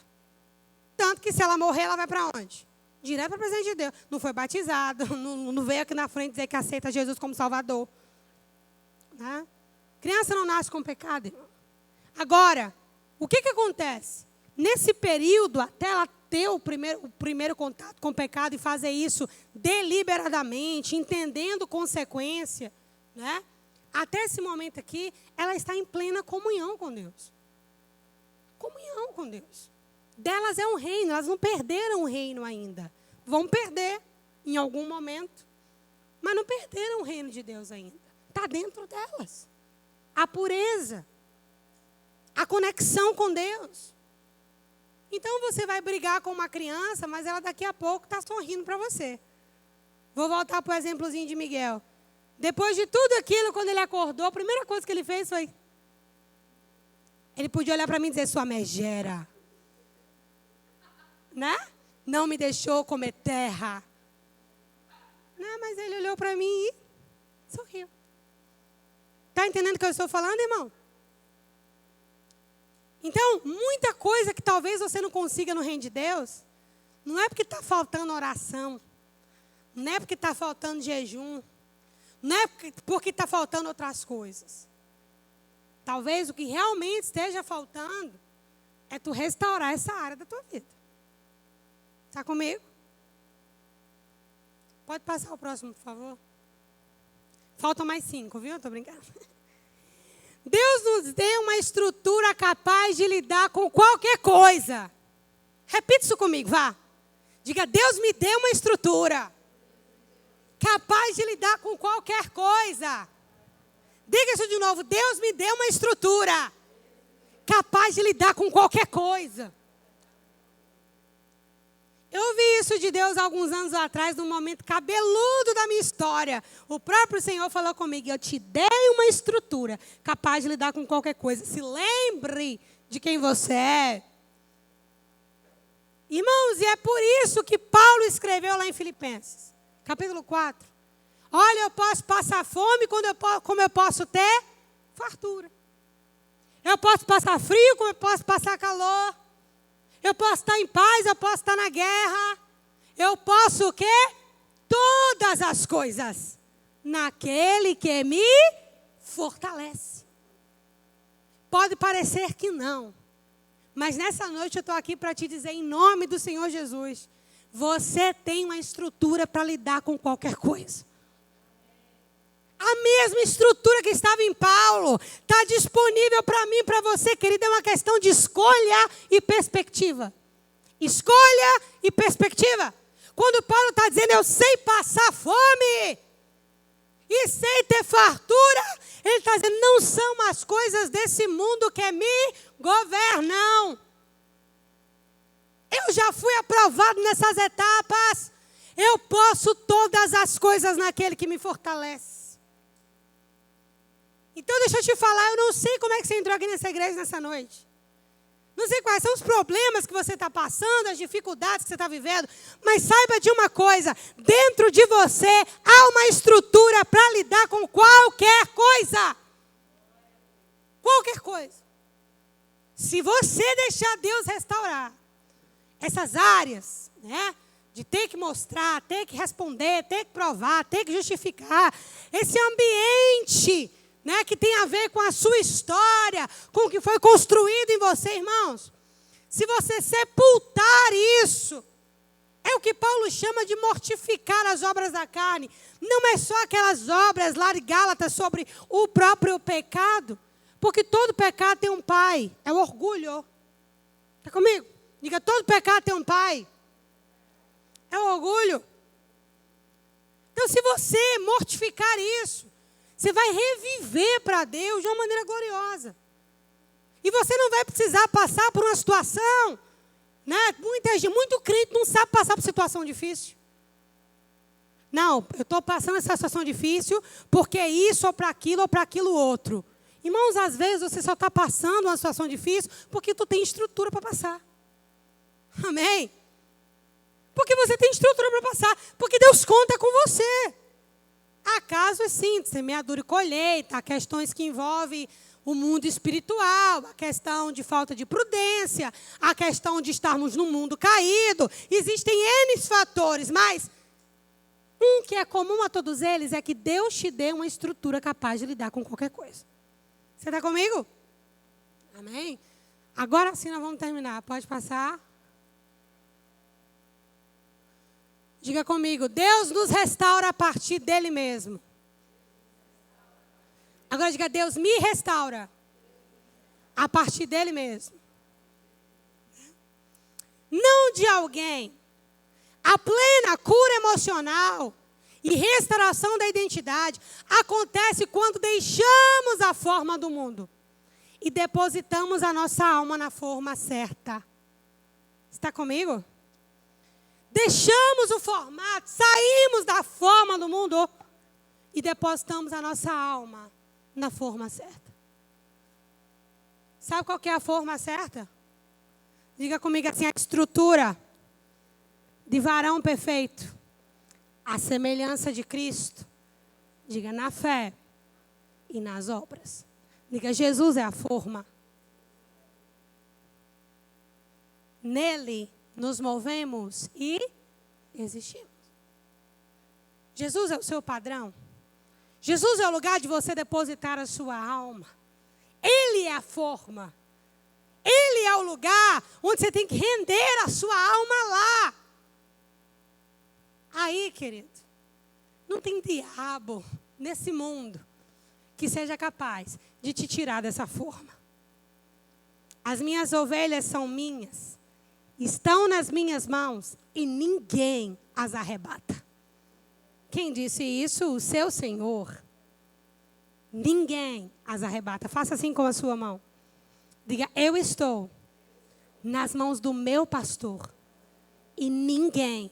Tanto que se ela morrer, ela vai para onde? Direto para a presença de Deus. Não foi batizado, não veio aqui na frente dizer que aceita Jesus como Salvador. Né? Criança não nasce com pecado, irmão. Agora, o que acontece? Nesse período, até ela ter o primeiro contato com o pecado e fazer isso deliberadamente, entendendo consequência, né? Até esse momento aqui, ela está em plena comunhão com Deus. Comunhão com Deus. Delas é um reino, elas não perderam o reino ainda. Vão perder em algum momento, mas não perderam o reino de Deus ainda. Está dentro delas. A pureza, a conexão com Deus. Então você vai brigar com uma criança, mas ela daqui a pouco está sorrindo para você. Vou voltar para o exemplozinho de Miguel. Depois de tudo aquilo, quando ele acordou, a primeira coisa que ele fez foi... Ele podia olhar para mim e dizer, sua megera. né? Não me deixou comer terra. Né? Mas ele olhou para mim e sorriu. Está entendendo o que eu estou falando, irmão? Então, muita coisa que talvez você não consiga no reino de Deus, não é porque está faltando oração, não é porque está faltando jejum, não é porque está faltando outras coisas. Talvez o que realmente esteja faltando é tu restaurar essa área da tua vida. Está comigo? Pode passar o próximo, por favor. Faltam mais 5, viu? Estou brincando. Deus nos deu uma estrutura capaz de lidar com qualquer coisa. Repita isso comigo, vá. Diga, Deus me deu uma estrutura capaz de lidar com qualquer coisa. Diga isso de novo. Deus me deu uma estrutura capaz de lidar com qualquer coisa. Eu ouvi isso de Deus há alguns anos atrás, num momento cabeludo da minha história. O próprio Senhor falou comigo, eu te dei uma estrutura capaz de lidar com qualquer coisa. Se lembre de quem você é. Irmãos, e é por isso que Paulo escreveu lá em Filipenses, capítulo 4. Olha, eu posso passar fome como eu posso ter fartura. Eu posso passar frio como eu posso passar calor. Eu posso estar em paz, eu posso estar na guerra. Eu posso o quê? Todas as coisas naquele que me fortalece. Pode parecer que não. Mas nessa noite eu estou aqui para te dizer em nome do Senhor Jesus. Você tem uma estrutura para lidar com qualquer coisa. A mesma estrutura que estava em Paulo está disponível para mim e para você, querido. É uma questão de escolha e perspectiva. Escolha e perspectiva. Quando Paulo está dizendo, eu sei passar fome e sei ter fartura, ele está dizendo, não são as coisas desse mundo que me governam. Eu já fui aprovado nessas etapas. Eu posso todas as coisas naquele que me fortalece. Então, deixa eu te falar, eu não sei como é que você entrou aqui nessa igreja nessa noite. Não sei quais são os problemas que você está passando, as dificuldades que você está vivendo. Mas saiba de uma coisa, dentro de você há uma estrutura para lidar com qualquer coisa. Qualquer coisa. Se você deixar Deus restaurar essas áreas, né? De ter que mostrar, ter que responder, ter que provar, ter que justificar. Esse ambiente, né, que tem a ver com a sua história, com o que foi construído em você, irmãos. Se você sepultar isso, é o que Paulo chama de mortificar as obras da carne. Não é só aquelas obras lá de Gálatas sobre o próprio pecado, porque todo pecado tem um pai, é o orgulho. Está comigo? Diga, todo pecado tem um pai, é o orgulho. Então, se você mortificar isso, você vai reviver para Deus de uma maneira gloriosa. E você não vai precisar passar por uma situação, né? Muito crente não sabe passar por situação difícil. Não, eu estou passando essa situação difícil porque é isso ou para aquilo outro. Irmãos, às vezes você só está passando uma situação difícil porque tu tem estrutura para passar. Amém? Porque você tem estrutura para passar. Porque Deus conta com você. Há casos, sim, de semeadura e colheita, há questões que envolvem o mundo espiritual, a questão de falta de prudência, a questão de estarmos num mundo caído. Existem N fatores, mas um que é comum a todos eles é que Deus te dê uma estrutura capaz de lidar com qualquer coisa. Você está comigo? Amém? Agora sim nós vamos terminar. Pode passar. Diga comigo, Deus nos restaura a partir dele mesmo. Agora diga, Deus me restaura a partir dele mesmo. Não de alguém. A plena cura emocional e restauração da identidade acontece quando deixamos a forma do mundo e depositamos a nossa alma na forma certa. Está comigo? Deixamos o formato, saímos da forma do mundo e depositamos a nossa alma na forma certa. Sabe qual que é a forma certa? Diga comigo assim, a estrutura de varão perfeito, à semelhança de Cristo. Diga, na fé e nas obras. Diga, Jesus é a forma. Nele nos movemos e existimos. Jesus é o seu padrão. Jesus é o lugar de você depositar a sua alma. Ele é a forma. Ele é o lugar onde você tem que render a sua alma lá. Aí, querido, não tem diabo nesse mundo que seja capaz de te tirar dessa forma. As minhas ovelhas são minhas, estão nas minhas mãos e ninguém as arrebata. Quem disse isso? O seu Senhor. Ninguém as arrebata. Faça assim com a sua mão. Diga, eu estou nas mãos do meu pastor e ninguém,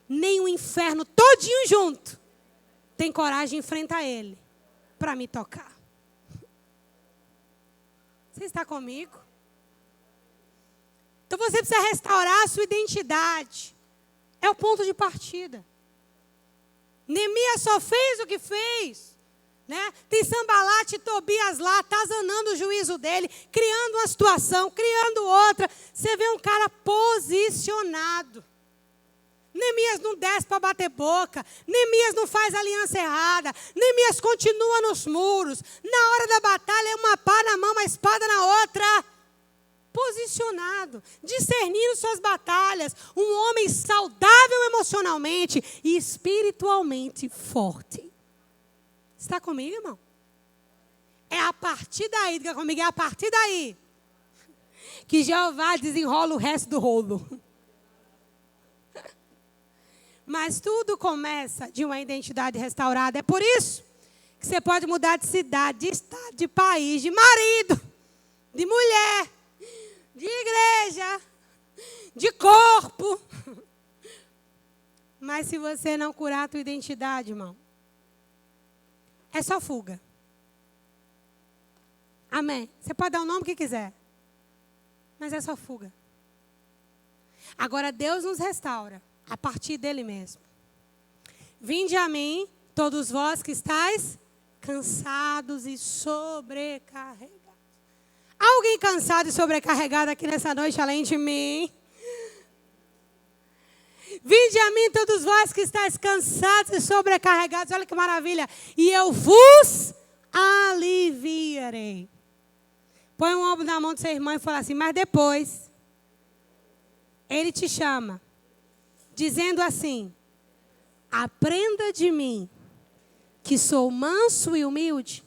nem o inferno todinho junto, tem coragem de enfrentar ele para me tocar. Você está comigo? Então você precisa restaurar a sua identidade. É o ponto de partida. Neemias só fez o que fez. Né? Tem Sambalate e Tobias lá, atazanando o juízo dele, criando uma situação, criando outra. Você vê um cara posicionado. Neemias não desce para bater boca. Neemias não faz aliança errada. Neemias continua nos muros. Na hora da batalha é uma pá na mão, uma espada na outra. Posicionado, discernindo suas batalhas. Um homem saudável emocionalmente e espiritualmente forte. Está comigo, irmão? É a partir daí, diga comigo, é a partir daí que Jeová desenrola o resto do rolo. Mas tudo começa de uma identidade restaurada. É por isso que você pode mudar de cidade, de estado, de país, de marido, de mulher, de igreja, de corpo. Mas se você não curar a tua identidade, irmão, é só fuga. Amém. Você pode dar o nome que quiser, mas é só fuga. Agora Deus nos restaura a partir dele mesmo. Vinde a mim, todos vós que estáis cansados e sobrecarregados. Alguém cansado e sobrecarregado aqui nessa noite, além de mim? Vinde a mim, todos vós que estáis cansados e sobrecarregados. Olha que maravilha. E eu vos aliviarei. Põe um ombro na mão do seu irmão e fala assim, mas depois, ele te chama, dizendo assim, aprenda de mim, que sou manso e humilde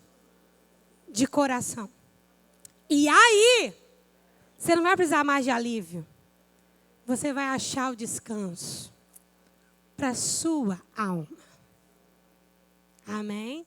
de coração. E aí, você não vai precisar mais de alívio. Você vai achar o descanso para a sua alma. Amém?